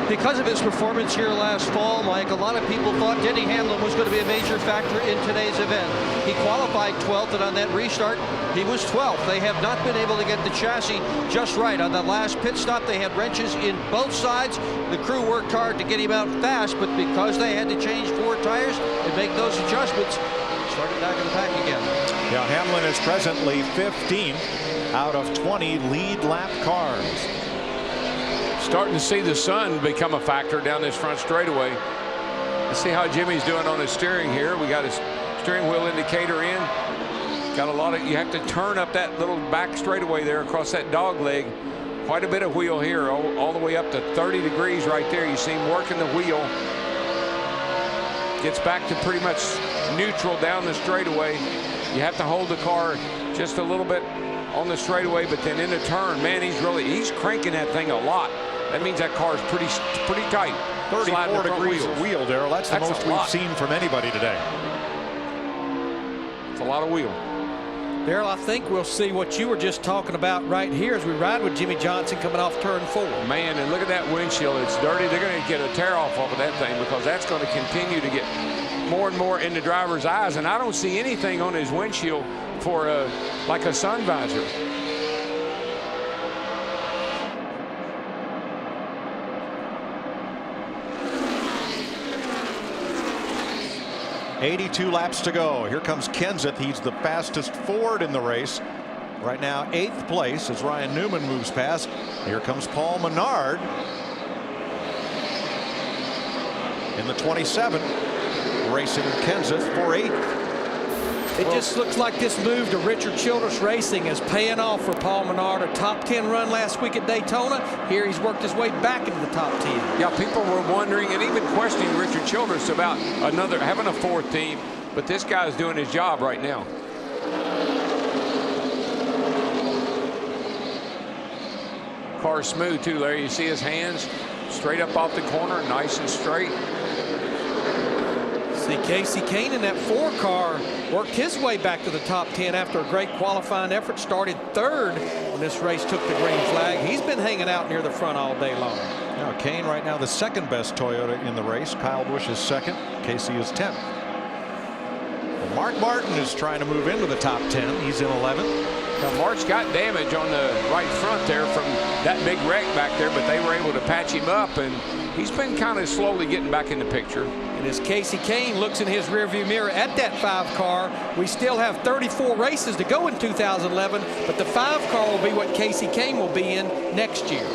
Because of his performance here last fall, Mike, a lot of people thought Denny Hamlin was going to be a major factor in today's event. He qualified 12th, and on that restart, he was 12th. They have not been able to get the chassis just right. On the last pit stop, they had wrenches in both sides. The crew worked hard to get him out fast, but because they had to change 4 tires and make those adjustments, started back in the pack again. Yeah, Hamlin is presently 15th out of 20 lead lap cars. Starting to see the sun become a factor down this front straightaway. Let's see how Jimmy's doing on his steering here. We got his steering wheel indicator in. Got a lot of, you have to turn up that little back straightaway there across that dog leg. Quite a bit of wheel here, all the way up to 30 degrees right there. You see him working the wheel. Gets back to pretty much neutral down the straightaway. You have to hold the car just a little bit on the straightaway, but then in the turn, man, he's cranking that thing a lot. That means that car is pretty tight. 34 degrees of wheel, Darrell. That's the most we've seen from anybody today. It's a lot of wheel. Darrell, I think we'll see what you were just talking about right here as we ride with Jimmy Johnson coming off turn 4. Man, and look at that windshield. It's dirty. They're going to get a tear off of that thing, because that's going to continue to get more and more in the driver's eyes. And I don't see anything on his windshield for like a sun visor. .82 laps to go. Here comes Kenseth. He's the fastest Ford in the race. Right now, 8th place as Ryan Newman moves past. Here comes Paul Menard in the 27, racing Kenseth for 8th. It just looks like this move to Richard Childress Racing is paying off for Paul Menard. A top 10 run last week at Daytona. Here he's worked his way back into the top 10. Yeah, people were wondering and even questioning Richard Childress about having a 4th team, but this guy's doing his job right now. Car's smooth too, Larry. You see his hands straight up off the corner, nice and straight. See, Casey Kane in that 4 car worked his way back to the top 10 after a great qualifying effort. Started 3rd when this race took the green flag. He's been hanging out near the front all day long. Now Kane right now the 2nd best Toyota in the race. Kyle Busch is 2nd. Casey is 10th. Well, Mark Martin is trying to move into the top 10. He's in 11th. Now Mark's got damage on the right front there from that big wreck back there, but they were able to patch him up, and he's been kind of slowly getting back in the picture. And as Casey Kane looks in his rearview mirror at that 5 car, we still have 34 races to go in 2011, but the 5 car will be what Casey Kane will be in next year.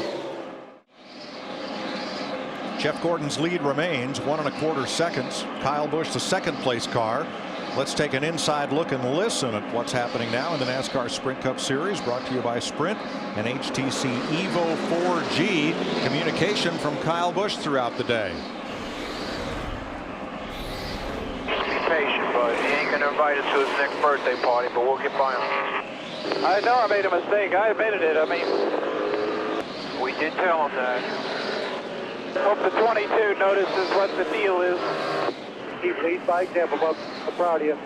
Jeff Gordon's lead remains 1 1/4 seconds. Kyle Busch the 2nd place car. Let's take an inside look and listen at what's happening now in the NASCAR Sprint Cup Series, brought to you by Sprint and HTC Evo 4G. Communication from Kyle Busch throughout the day. Be patient, bud. He ain't going to invite us to his next birthday party, but we'll get by him. I know I made a mistake. I admitted it. I mean, we did tell him that. Hope the 22 notices what the deal is. Keep lead by example, bub. I'm proud of you.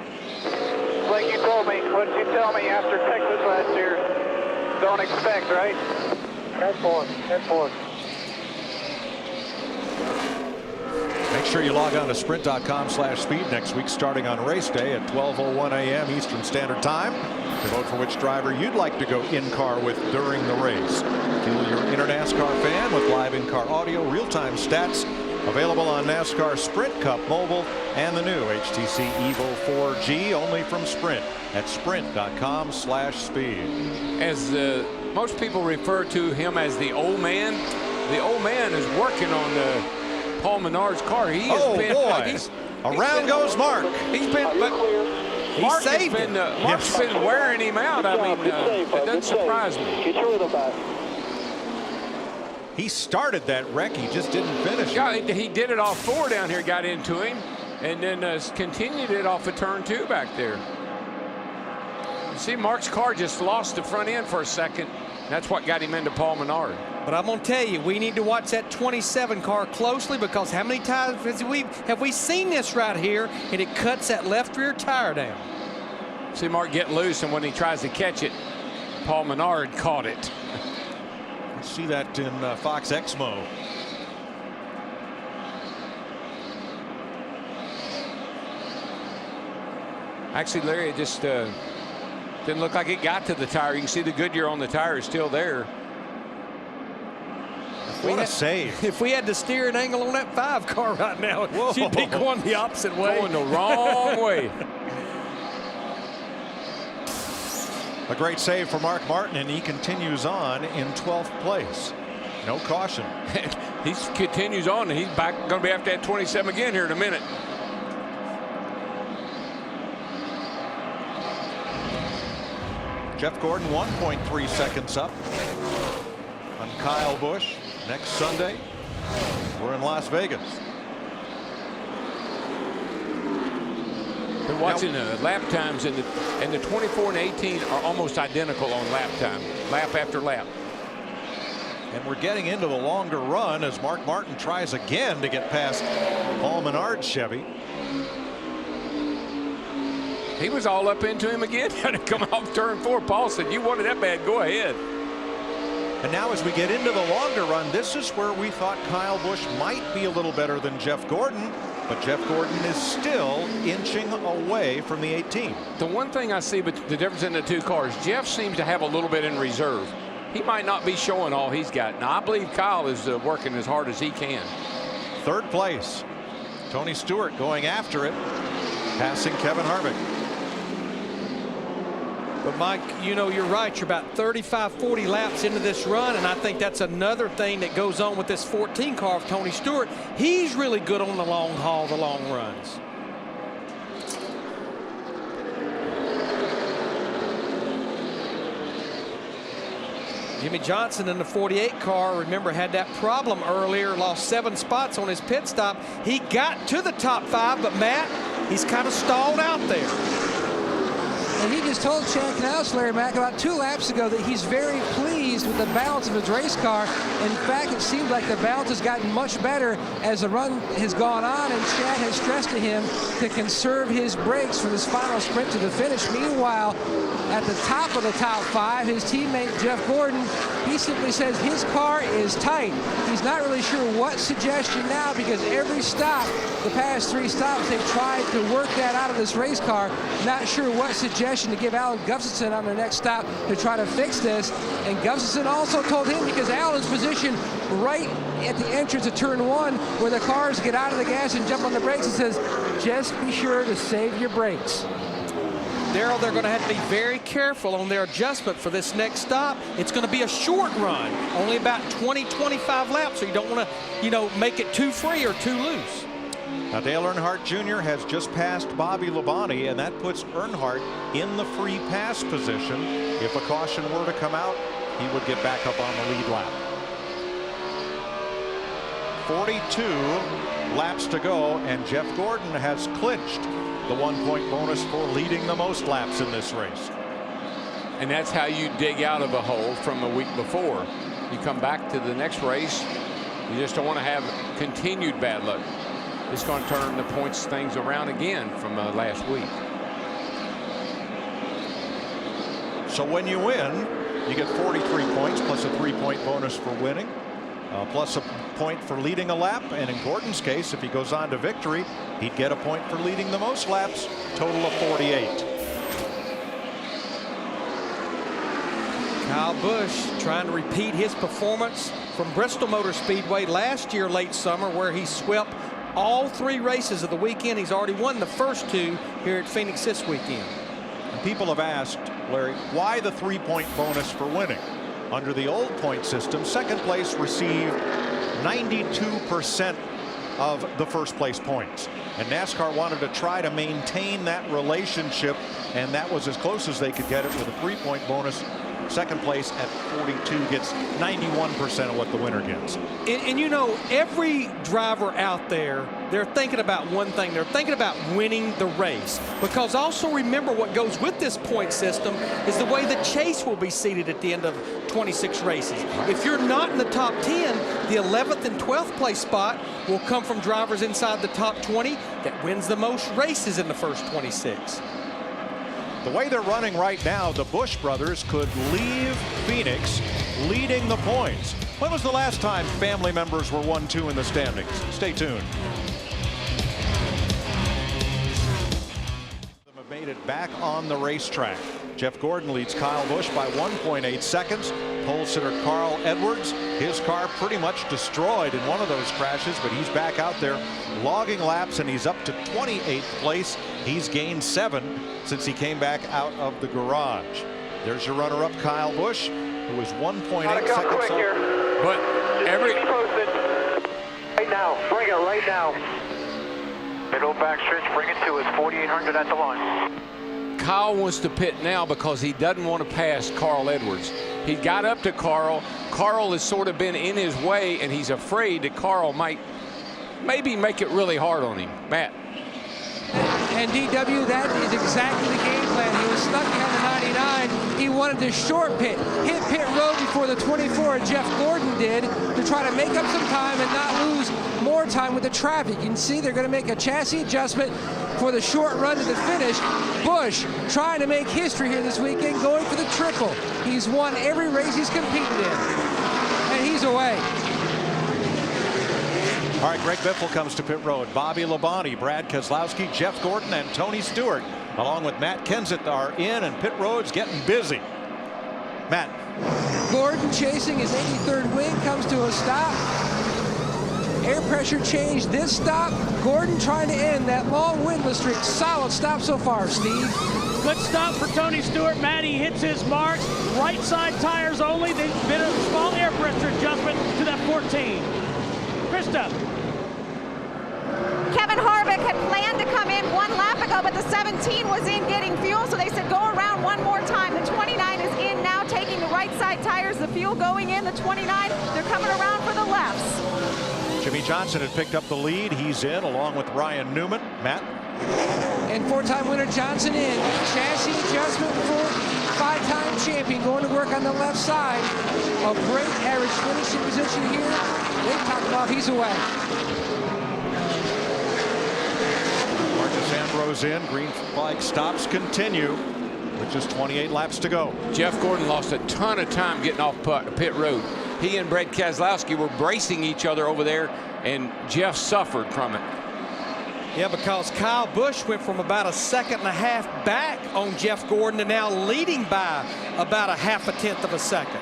Like you told me, what did you tell me after Texas last year? Don't expect, right? 10-4. 10-4. Make sure you log on to sprint.com/speed next week, starting on race day at 12:01 a.m. Eastern Standard Time, to vote for which driver you'd like to go in-car with during the race. Feel you're an NASCAR fan with live in-car audio, real-time stats, available on NASCAR Sprint Cup Mobile and the new HTC Evo 4G, only from Sprint at sprint.com/speed. As most people refer to him as the old man is working on Paul Menard's car. He has been. Boy. Around goes Mark. He's been. Mark has been Mark's been wearing him out. I mean, it doesn't surprise me. Get your rhythm back. He started that wreck. He just didn't finish. Yeah, he did it off 4 down here, got into him, and then continued it off of turn 2 back there. You see, Mark's car just lost the front end for a second. That's what got him into Paul Menard. But I'm going to tell you, we need to watch that 27 car closely, because how many times have we seen this right here, and it cuts that left rear tire down. See Mark get loose, and when he tries to catch it, Paul Menard caught it. See that in Fox Exmo. Actually, Larry, it just didn't look like it got to the tire. You can see the Goodyear on the tire is still there. What a save. If we had the steering angle on that 5 car right now, she'd be going the opposite way. Going the wrong way. A great save for Mark Martin, and he continues on in 12th place. No caution. He continues on, and he's back going to be after that 27 again here in a minute. Jeff Gordon 1.3 seconds up on Kyle Busch. Next Sunday, we're in Las Vegas. Been watching lap times, and the 24 and 18 are almost identical on lap time, lap after lap. And we're getting into the longer run as Mark Martin tries again to get past Paul Menard's Chevy. He was all up into him again. Had to come off turn 4. Paul said, "You wanted that bad, go ahead." And now as we get into the longer run, this is where we thought Kyle Busch might be a little better than Jeff Gordon, but Jeff Gordon is still inching away from the 18. The one thing I see, but the difference in the 2 cars, Jeff seems to have a little bit in reserve. He might not be showing all he's got. Now, I believe Kyle is working as hard as he can. 3rd place, Tony Stewart going after it, passing Kevin Harvick. But Mike, you know, you're right. You're about 35-40 laps into this run, and I think that's another thing that goes on with this 14 car of Tony Stewart. He's really good on the long haul, the long runs. Jimmy Johnson in the 48 car, remember, had that problem earlier, lost 7 spots on his pit stop. He got to the top 5, but Matt, he's kind of stalled out there. And he just told Chad Knaus, Larry Mack, about 2 laps ago that he's very pleased with the balance of his race car. In fact, it seems like the balance has gotten much better as the run has gone on, and Chad has stressed to him to conserve his brakes for this final sprint to the finish. Meanwhile, at the top of the top 5, his teammate Jeff Gordon, he simply says his car is tight. He's not really sure what suggestion now, because every stop, the past 3 stops, they've tried to work that out of this race car. Not sure what suggestion to give Alan Gustafson on their next stop to try to fix this. And Gustafson also told him, because Alan's positioned right at the entrance of turn 1 where the cars get out of the gas and jump on the brakes, and says, just be sure to save your brakes. Darrell, they're going to have to be very careful on their adjustment for this next stop. It's going to be a short run, only about 20-25 laps, so you don't want to, you know, make it too free or too loose. Now, Dale Earnhardt Jr. has just passed Bobby Labonte, and that puts Earnhardt in the free pass position. If a caution were to come out, he would get back up on the lead lap. 42 laps to go, and Jeff Gordon has clinched the 1-point bonus for leading the most laps in this race. And that's how you dig out of a hole from a week before. You come back to the next race, you just don't want to have continued bad luck. It's going to turn the points things around again from last week. So when you win, you get 43 points plus a 3-point bonus for winning. plus a point for leading a lap, and in Gordon's case, if he goes on to victory, he'd get a point for leading the most laps, total of 48. Kyle Busch trying to repeat his performance from Bristol Motor Speedway last year late summer, where he swept all 3 races of the weekend. He's already won the first 2 here at Phoenix this weekend. And people have asked, Larry, why the 3-point bonus for winning? Under the old point system, second place received 92% of the first place points. And NASCAR wanted to try to maintain that relationship, and that was as close as they could get it with a 3-point bonus. Second place at 42 gets 91% of what the winner gets. And you know, every driver out there, they're thinking about one thing. They're thinking about winning the race. Because also remember, what goes with this point system is the way the chase will be seated at the end of 26 races. If you're not in the top 10, the 11th and 12th place spot will come from drivers inside the top 20 that wins the most races in the first 26. The way they're running right now, the Busch brothers could leave Phoenix leading the points. When was the last time family members were 1-2 in the standings? Stay tuned. Have made it back on the racetrack. Jeff Gordon leads Kyle Busch by 1.8 seconds. Pole sitter Carl Edwards, his car pretty much destroyed in one of those crashes, but he's back out there logging laps, and he's up to 28th place. He's gained 7 since he came back out of the garage. There's your runner-up, Kyle Busch, who is 1.8 seconds quick here. But every right now, bring it right now. Middle backstretch, bring it to us. 4,800 at the line. Kyle wants to pit now because he doesn't want to pass Carl Edwards. He got up to Carl. Carl has sort of been in his way, and he's afraid that Carl might maybe make it really hard on him. Matt. And DW, that is exactly the game plan. He was stuck behind the 99. He wanted to short pit, hit pit road before the 24, Jeff Gordon did, to try to make up some time and not lose more time with the traffic. You can see they're going to make a chassis adjustment for the short run to the finish. Busch trying to make history here this weekend, going for the triple. He's won every race he's competed in, and he's away. All right, Greg Biffle comes to pit road. Bobby Labonte, Brad Keselowski, Jeff Gordon, and Tony Stewart, along with Matt Kenseth, are in, and pit road's getting busy. Matt. Gordon chasing his 83rd win comes to a stop. Air pressure change this stop. Gordon trying to end that long winless streak. Solid stop so far, Steve. Good stop for Tony Stewart. Matt, he hits his marks. Right side tires only. They've been a small air pressure adjustment to that 14. Krista. Kevin Harvick had planned to come in 1 lap ago, but the 17 was in getting fuel, so they said go around one more time. The 29 is in now, taking the right side tires, the fuel going in. The 29, they're coming around for the lefts. Jimmy Johnson had picked up the lead. He's in, along with Ryan Newman. Matt. And 4-time winner Johnson in. Chassis adjustment for 5-time champion going to work on the left side. A great average finishing position here. They've talked about he's away. Marcus Ambrose in. Green flag stops continue with just 28 laps to go. Jeff Gordon lost a ton of time getting off pit road. He and Brad Keselowski were bracing each other over there, and Jeff suffered from it. Yeah, because Kyle Busch went from about 1.5 seconds back on Jeff Gordon to now leading by about 0.5 of a second.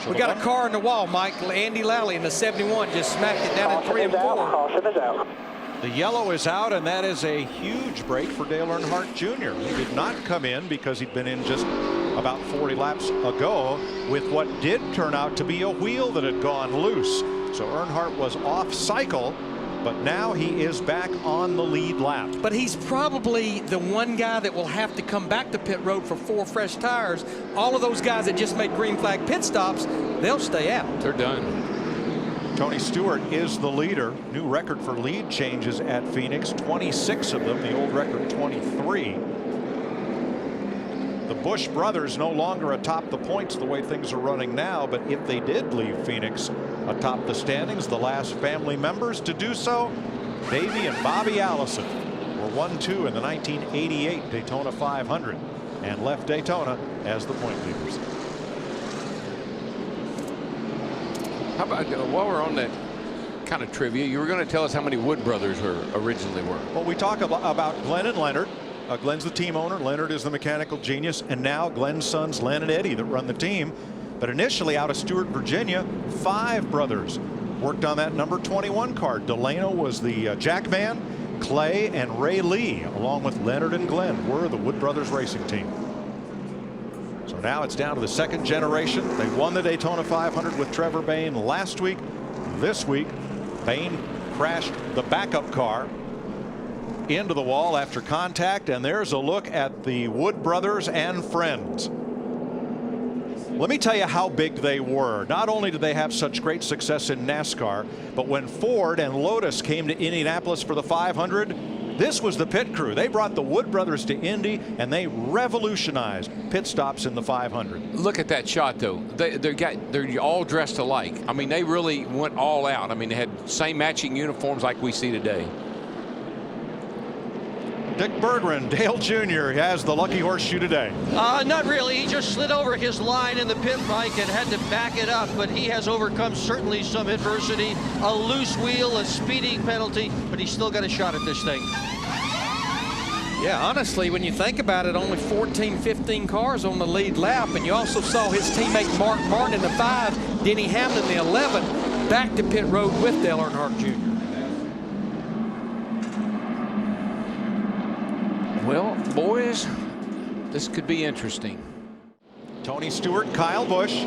We got a car in the wall, Mike. Andy Lally in the 71 just smacked it down in 3 and 4. Caution is out. The yellow is out, and that is a huge break for Dale Earnhardt Jr. He did not come in because he'd been in just about 40 laps ago with what did turn out to be a wheel that had gone loose. So Earnhardt was off cycle, but now he is back on the lead lap. But he's probably the one guy that will have to come back to pit road for 4 fresh tires. All of those guys that just made green flag pit stops, they'll stay out. They're done. Tony Stewart is the leader. New record for lead changes at Phoenix, 26 of them. The old record 23. The Busch brothers no longer atop the points the way things are running now, but if they did leave Phoenix atop the standings, the last family members to do so, Davey and Bobby Allison, were 1-2 in the 1988 Daytona 500 and left Daytona as the point leaders. How about, while we're on that kind of trivia, you were going to tell us how many Wood brothers originally were. Well, we talk about Glenn and Leonard. Glenn's the team owner. Leonard is the mechanical genius. And now Glenn's sons, Len and Eddie, that run the team. But initially out of Stewart, Virginia, 5 brothers worked on that number 21 car. Delano was the jackman. Clay and Ray Lee, along with Leonard and Glenn, were the Wood Brothers racing team. So now it's down to the second generation. They won the Daytona 500 with Trevor Bayne last week. This week, Bayne crashed the backup car into the wall after contact, and there's a look at the Wood Brothers and friends. Let me tell you how big they were. Not only did they have such great success in NASCAR, but when Ford and Lotus came to Indianapolis for the 500, this was the pit crew. They brought the Wood Brothers to Indy, and they revolutionized pit stops in the 500. Look at that shot, though. They're all dressed alike. I mean, they really went all out. I mean, they had same matching uniforms like we see today. Dick Berggren, Dale Jr. has the lucky horseshoe today. Not really. He just slid over his line in the pit bike and had to back it up, but he has overcome certainly some adversity, a loose wheel, a speeding penalty, but he's still got a shot at this thing. Yeah, honestly, when you think about it, only 14, 15 cars on the lead lap, and you also saw his teammate Mark Martin in the 5, Denny Hamlin in the 11, back to pit road with Dale Earnhardt Jr. Well, boys, this could be interesting. Tony Stewart, Kyle Busch,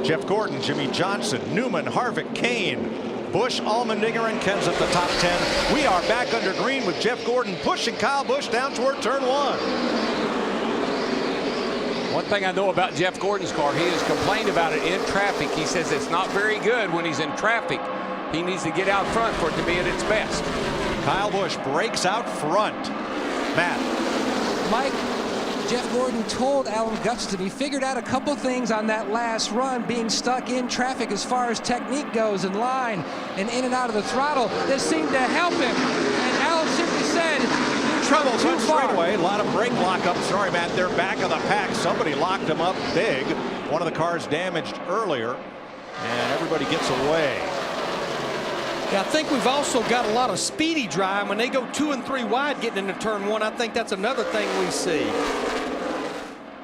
Jeff Gordon, Jimmy Johnson, Newman, Harvick, Kane, Busch, Allmendinger, and Kenseth the top 10. We are back under green with Jeff Gordon pushing Kyle Busch down toward turn 1. One thing I know about Jeff Gordon's car, he has complained about it in traffic. He says it's not very good when he's in traffic. He needs to get out front for it to be at its best. Kyle Busch breaks out front. Matt. Mike, Jeff Gordon told Alan Gutston he figured out a couple things on that last run, being stuck in traffic as far as technique goes in line and in and out of the throttle. This seemed to help him. And Alan simply said, troubles on straightaway. A lot of brake lockup. Sorry, Matt, they're back of the pack. Somebody locked him up big. One of the cars damaged earlier, and everybody gets away. Yeah, I think we've also got a lot of speedy drive. When they go 2 and 3 wide getting into turn 1, I think that's another thing we see.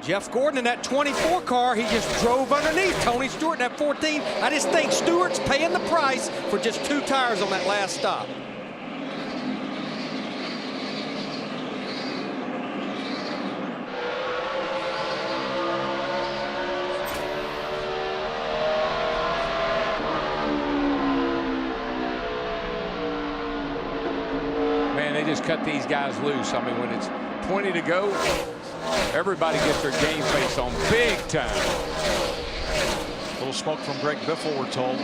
Jeff Gordon in that 24 car, he just drove underneath Tony Stewart in that 14. I just think Stewart's paying the price for just 2 tires on that last stop. Just cut these guys loose. I mean, when it's 20 to go, everybody gets their game face on big time. A little smoke from Greg Biffle, we're told.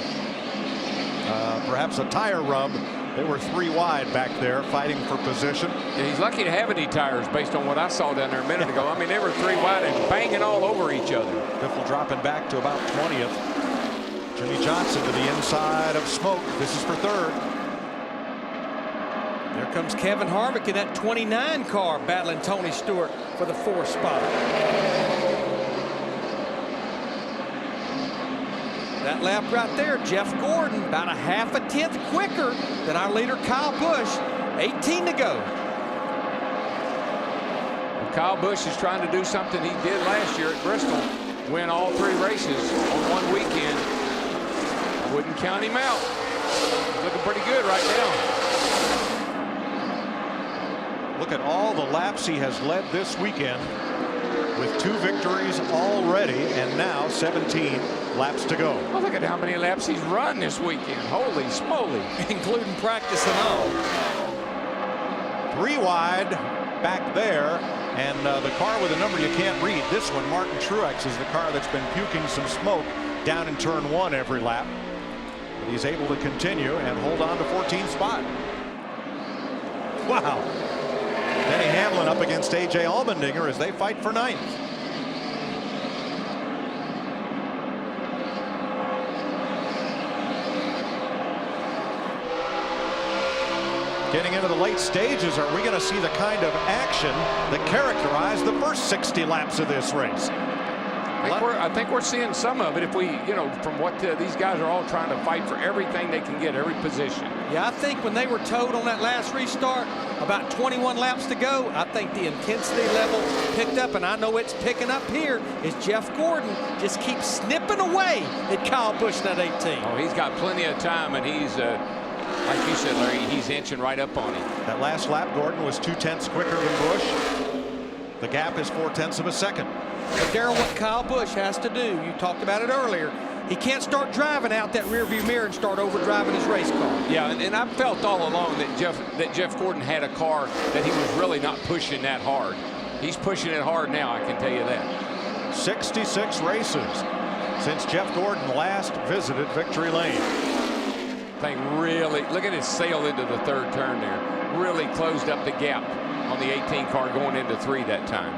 Perhaps a tire rub. They were 3 wide back there fighting for position. Yeah, he's lucky to have any tires based on what I saw down there a minute ago. I mean, they were 3 wide and banging all over each other. Biffle dropping back to about 20th. Jimmy Johnson to the inside of smoke. This is for 3rd. There comes Kevin Harvick in that 29 car battling Tony Stewart for the 4th spot. That lap right there, Jeff Gordon about a half a tenth quicker than our leader Kyle Busch. 18 to go. Well, Kyle Busch is trying to do something he did last year at Bristol. Win all 3 races on one weekend. I wouldn't count him out. He's looking pretty good right now. Look at all the laps he has led this weekend with 2 victories already and now 17 laps to go. Well, look at how many laps he's run this weekend. Holy smoly. Including practice and all. 3 wide back there, and the car with a number you can't read. This one, Martin Truex, is the car that's been puking some smoke down in turn 1 every lap. But he's able to continue and hold on to 14th spot. Wow. Denny Hamlin up against A.J. Allmendinger as they fight for 9th. Getting into the late stages, are we going to see the kind of action that characterized the first 60 laps of this race? I think we're seeing some of it. If we, from what these guys are all trying to fight for everything they can get, every position. Yeah, I think when they were towed on that last restart, about 21 laps to go, I think the intensity level picked up, and I know it's picking up here as Jeff Gordon just keeps snipping away at Kyle Busch in that 18. Oh, he's got plenty of time, and he's, like you said, Larry, he's inching right up on him. That last lap, Gordon was 2/10 quicker than Busch. The gap is 4/10 of a second. But Darrell, what Kyle Busch has to do, you talked about it earlier, he can't start driving out that rearview mirror and start overdriving his race car. Yeah, and I felt all along that Jeff Gordon had a car that he was really not pushing that hard. He's pushing it hard now, I can tell you that. 66 races since Jeff Gordon last visited Victory Lane. Thing really, look at his sail into the third turn there. Really closed up the gap on the 18 car going into 3 that time.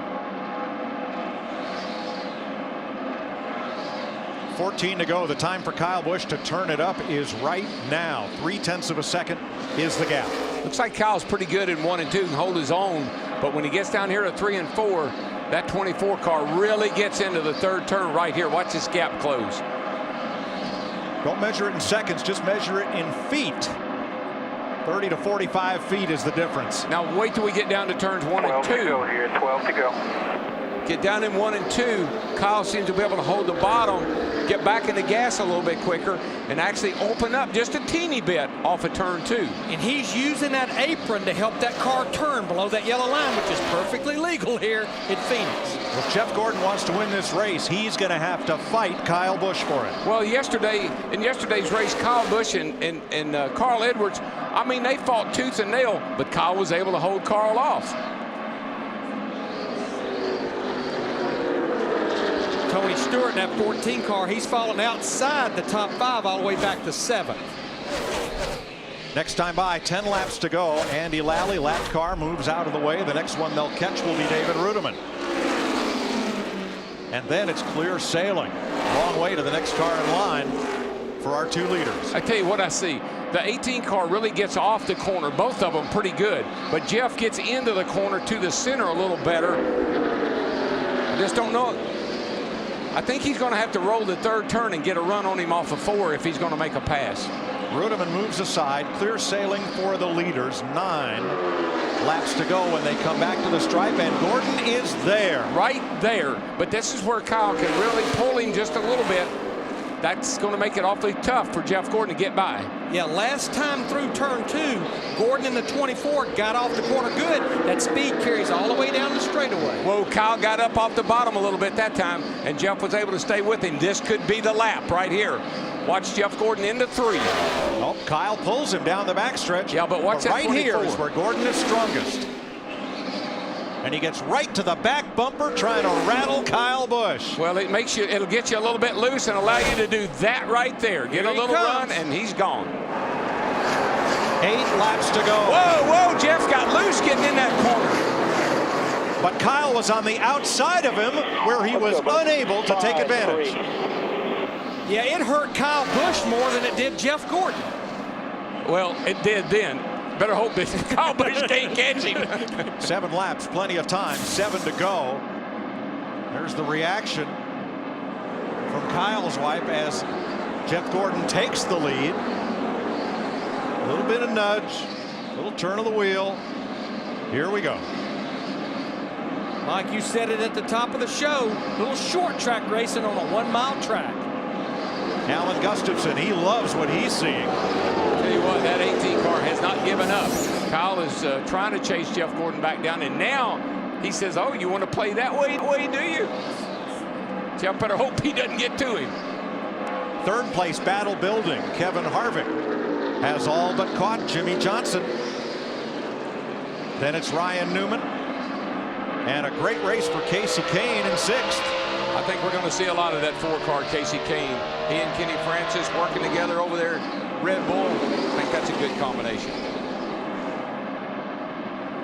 14 to go. The time for Kyle Busch to turn it up is right now. 3/10 of a second is the gap. Looks like Kyle's pretty good in 1 and 2 and hold his own, but when he gets down here to 3 and 4, that 24 car really gets into the third turn right here. Watch this gap close. Don't measure it in seconds, just measure it in feet. 30 to 45 feet is the difference. Now wait till we get down to turns 1 and 2. 12 to go here, 12 to go. Get down in 1 and 2. Kyle seems to be able to hold the bottom, get back in the gas a little bit quicker, and actually open up just a teeny bit off of turn 2. And he's using that apron to help that car turn below that yellow line, which is perfectly legal here at Phoenix. Well, if Jeff Gordon wants to win this race, he's going to have to fight Kyle Busch for it. Well, in yesterday's race, Kyle Busch and Carl Edwards, I mean, they fought tooth and nail, but Kyle was able to hold Carl off. Tony Stewart in that 14 car, he's fallen outside the top 5 all the way back to 7th. Next time by, 10 laps to go. Andy Lally, lap car, moves out of the way. The next one they'll catch will be David Rudiman. And then it's clear sailing. Long way to the next car in line for our 2 leaders. I tell you what I see. The 18 car really gets off the corner, both of them pretty good. But Jeff gets into the corner to the center a little better. I just don't know. I think he's going to have to roll the third turn and get a run on him off of 4 if he's going to make a pass. Rudiman moves aside. Clear sailing for the leaders. 9 laps to go when they come back to the stripe, and Gordon is there. Right there. But this is where Kyle can really pull him just a little bit. That's going to make it awfully tough for Jeff Gordon to get by. Yeah, last time through turn 2, Gordon in the 24 got off the corner good. That speed carries all the way down the straightaway. Well, Kyle got up off the bottom a little bit that time, and Jeff was able to stay with him. This could be the lap right here. Watch Jeff Gordon into 3. Oh, Kyle pulls him down the backstretch. Yeah, but watch that right 24. here is where Gordon is strongest. And he gets right to the back bumper trying to rattle Kyle Busch. Well, it'll get you a little bit loose and allow you to do that right there. Get a little run, and he's gone. 8 laps to go. Whoa, Jeff got loose getting in that corner. But Kyle was on the outside of him where he was unable to take advantage. Yeah, it hurt Kyle Busch more than it did Jeff Gordon. Well, it did then. Better hope that Kyle Busch can't catch him. 7 laps, plenty of time. 7 to go. There's the reaction from Kyle's wife as Jeff Gordon takes the lead. A little bit of nudge, a little turn of the wheel. Here we go. Mike, you said it at the top of the show. Little short track racing on a 1-mile track. Alan Gustafson, he loves what he's seeing. Tell you what, that 18 car has not given up. Kyle is trying to chase Jeff Gordon back down, and now he says, oh, you want to play that way, do you? Jeff better hope he doesn't get to him. 3rd place battle building. Kevin Harvick has all but caught Jimmy Johnson. Then it's Ryan Newman. And a great race for Casey Kane in 6th. I think we're going to see a lot of that 4-car Casey Kane. He and Kenny Francis working together over there at Red Bull. I think that's a good combination.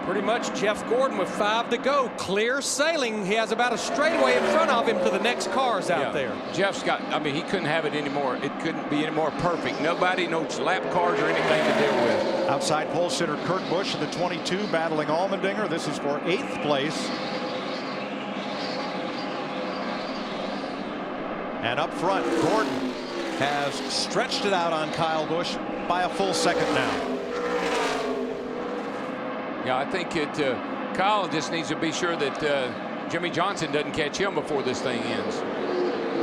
Pretty much Jeff Gordon with 5 to go. Clear sailing. He has about a straightaway in front of him to the next cars out there. Jeff's got, I mean, he couldn't have it anymore. It couldn't be any more perfect. Nobody, no lap cars or anything to deal with. Outside pole sitter Kurt Busch in the 22 battling Allmendinger. This is for 8th place. And up front, Gordon has stretched it out on Kyle Busch by a full second now. Yeah, I think Kyle just needs to be sure that Jimmy Johnson doesn't catch him before this thing ends.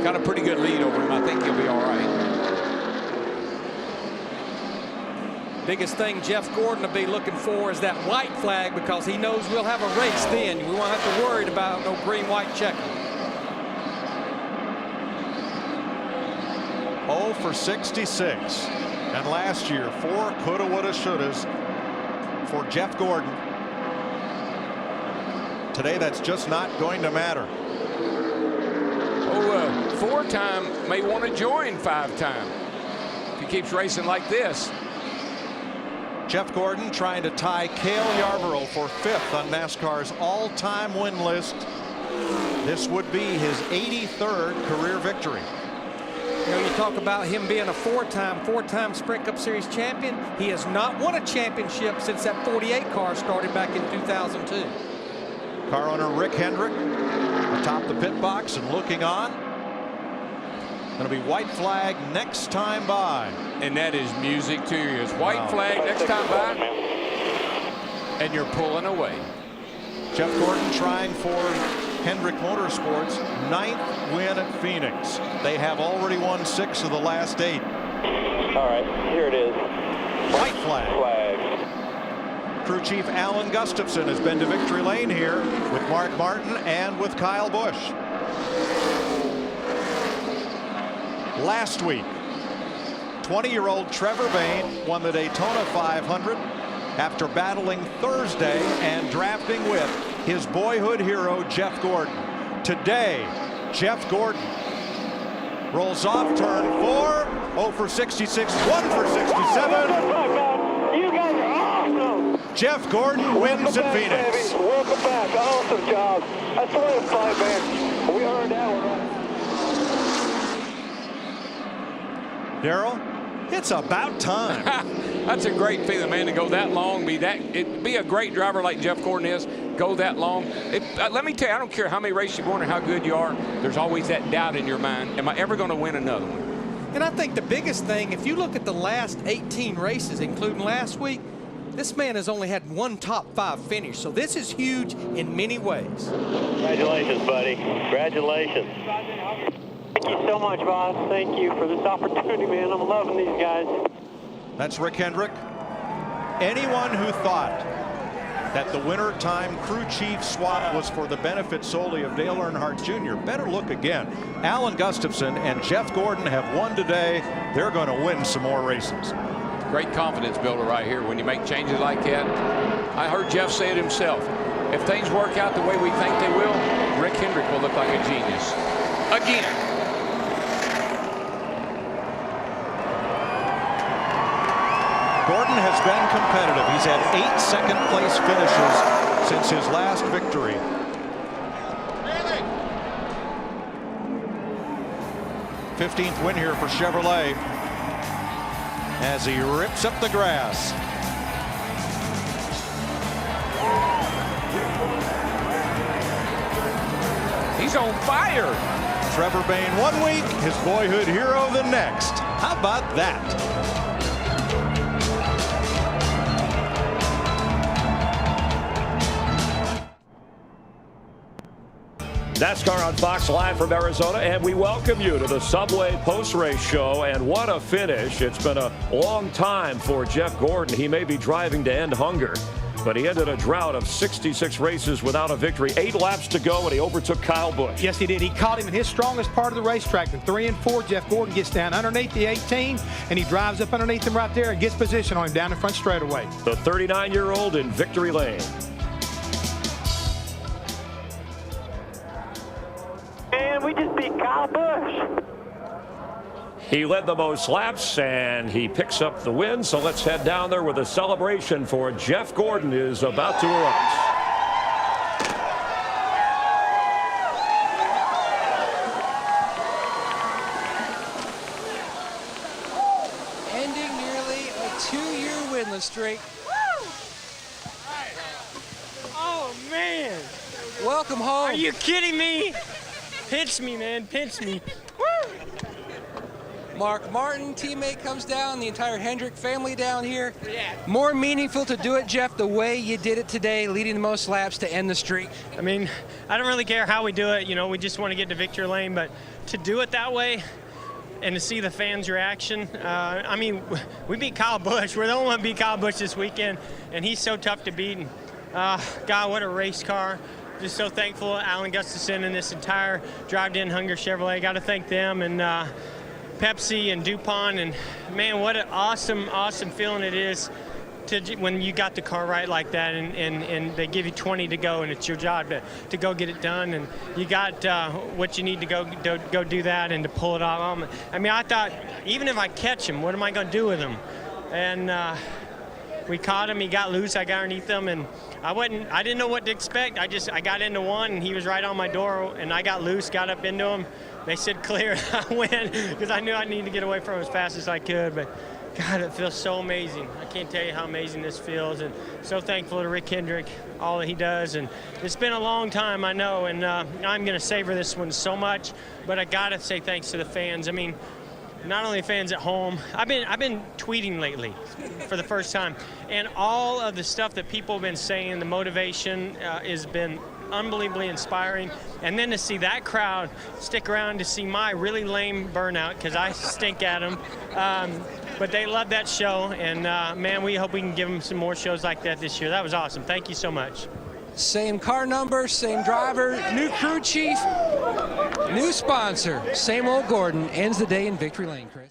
Got a pretty good lead over him. I think he'll be all right. Biggest thing Jeff Gordon will be looking for is that white flag, because he knows we'll have a race then. We won't have to worry about no green-white checking. 0 for 66. And last year, 4 coulda, woulda, shouldas for Jeff Gordon. Today, that's just not going to matter. Oh, 4-time may want to join 5-time if he keeps racing like this. Jeff Gordon trying to tie Cale Yarborough for 5th on NASCAR's all-time win list. This would be his 83rd career victory. You know, you talk about him being a four-time Sprint Cup Series champion. He has not won a championship since that 48 car started back in 2002. Car owner Rick Hendrick atop the pit box and looking on. Going to be white flag next time by. And that is music to your ears. White flag next time by. And you're pulling away. Jeff Gordon trying for Hendrick Motorsports' 9th win at Phoenix. They have already won 6 of the last 8. All right, here it is. White flag. Crew chief Alan Gustafson has been to victory lane here with Mark Martin and with Kyle Busch. Last week, 20-year-old Trevor Bayne won the Daytona 500 after battling Thursday and drafting with his boyhood hero Jeff Gordon. Today, Jeff Gordon rolls off turn 4, 0 for 66, 1 for 67. You guys are awesome. Jeff Gordon wins at Phoenix. Baby. Welcome back. Awesome job. That's the way to play, man. We earned that one, right? Daryl, it's about time. That's a great feeling, man, to go that long, be a great driver like Jeff Gordon is, go that long. Let me tell you, I don't care how many races you've won or how good you are, there's always that doubt in your mind, am I ever going to win another one? And I think the biggest thing, if you look at the last 18 races, including last week, this man has only had 1 top 5 finish. So this is huge in many ways. Congratulations, buddy. Congratulations. Thank you so much, boss. Thank you for this opportunity, man. I'm loving these guys. That's Rick Hendrick. Anyone who thought that the winter time crew chief swap was for the benefit solely of Dale Earnhardt Jr. better look again. Alan Gustafson and Jeff Gordon have won today. They're going to win some more races. Great confidence builder right here when you make changes like that. I heard Jeff say it himself. If things work out the way we think they will, Rick Hendrick will look like a genius. Again. Gordon has been competitive. He's had 8 second-place finishes since his last victory. Really? 15th win here for Chevrolet as he rips up the grass. He's on fire. Trevor Bayne 1 week, his boyhood hero the next. How about that? NASCAR on Fox live from Arizona, and we welcome you to the Subway post-race show. And what a finish. It's been a long time for Jeff Gordon. He may be driving to end hunger, but he ended a drought of 66 races without a victory. 8 laps to go, and he overtook Kyle Busch. Yes, he did. He caught him in his strongest part of the racetrack. In 3 and 4, Jeff Gordon gets down underneath the 18, and he drives up underneath him right there and gets position on him down the front straightaway. The 39-year-old in victory lane. And we just beat Kyle Busch. He led the most laps, and he picks up the win. So let's head down there with a celebration for Jeff Gordon is about to erupt. Ending nearly a 2-year winless streak. Oh, man. Welcome home. Are you kidding me? Pinch me, man. Pinch me. Woo! Mark Martin, teammate, comes down, the entire Hendrick family down here. Yeah. More meaningful to do it, Jeff, the way you did it today, leading the most laps to end the streak. I mean, I don't really care how we do it. You know, we just want to get to victory lane, but to do it that way and to see the fans' reaction, I mean, we beat Kyle Busch. We're the only one to beat Kyle Busch this weekend, and he's so tough to beat. And, God, what a race car. Just so thankful, Alan Gustafson and this entire Drive-In Hunger Chevrolet. Got to thank them and Pepsi and DuPont. And, man, what an awesome, awesome feeling it is when you got the car right like that and they give you 20 to go and it's your job to go get it done, and you got what you need to go do that and to pull it off. I mean, I thought, even if I catch him, what am I going to do with him? And we caught him. He got loose. I got underneath him, and I didn't know what to expect. I got into one, and he was right on my door, and I got loose, got up into him. They said clear. I went because I knew I needed to get away from him as fast as I could, but God, it feels so amazing. I can't tell you how amazing this feels, and so thankful to Rick Hendrick, all that he does. And it's been a long time, I know, and I'm going to savor this one so much, but I got to say thanks to the fans. I mean, not only fans at home. I've been tweeting lately for the first time, and all of the stuff that people have been saying, the motivation has been unbelievably inspiring. And then to see that crowd stick around to see my really lame burnout, because I stink at them. But they love that show, and man, we hope we can give them some more shows like that this year. That was awesome. Thank you so much. Same car number, same driver, new crew chief, new sponsor. Same old Gordon ends the day in victory lane, Chris.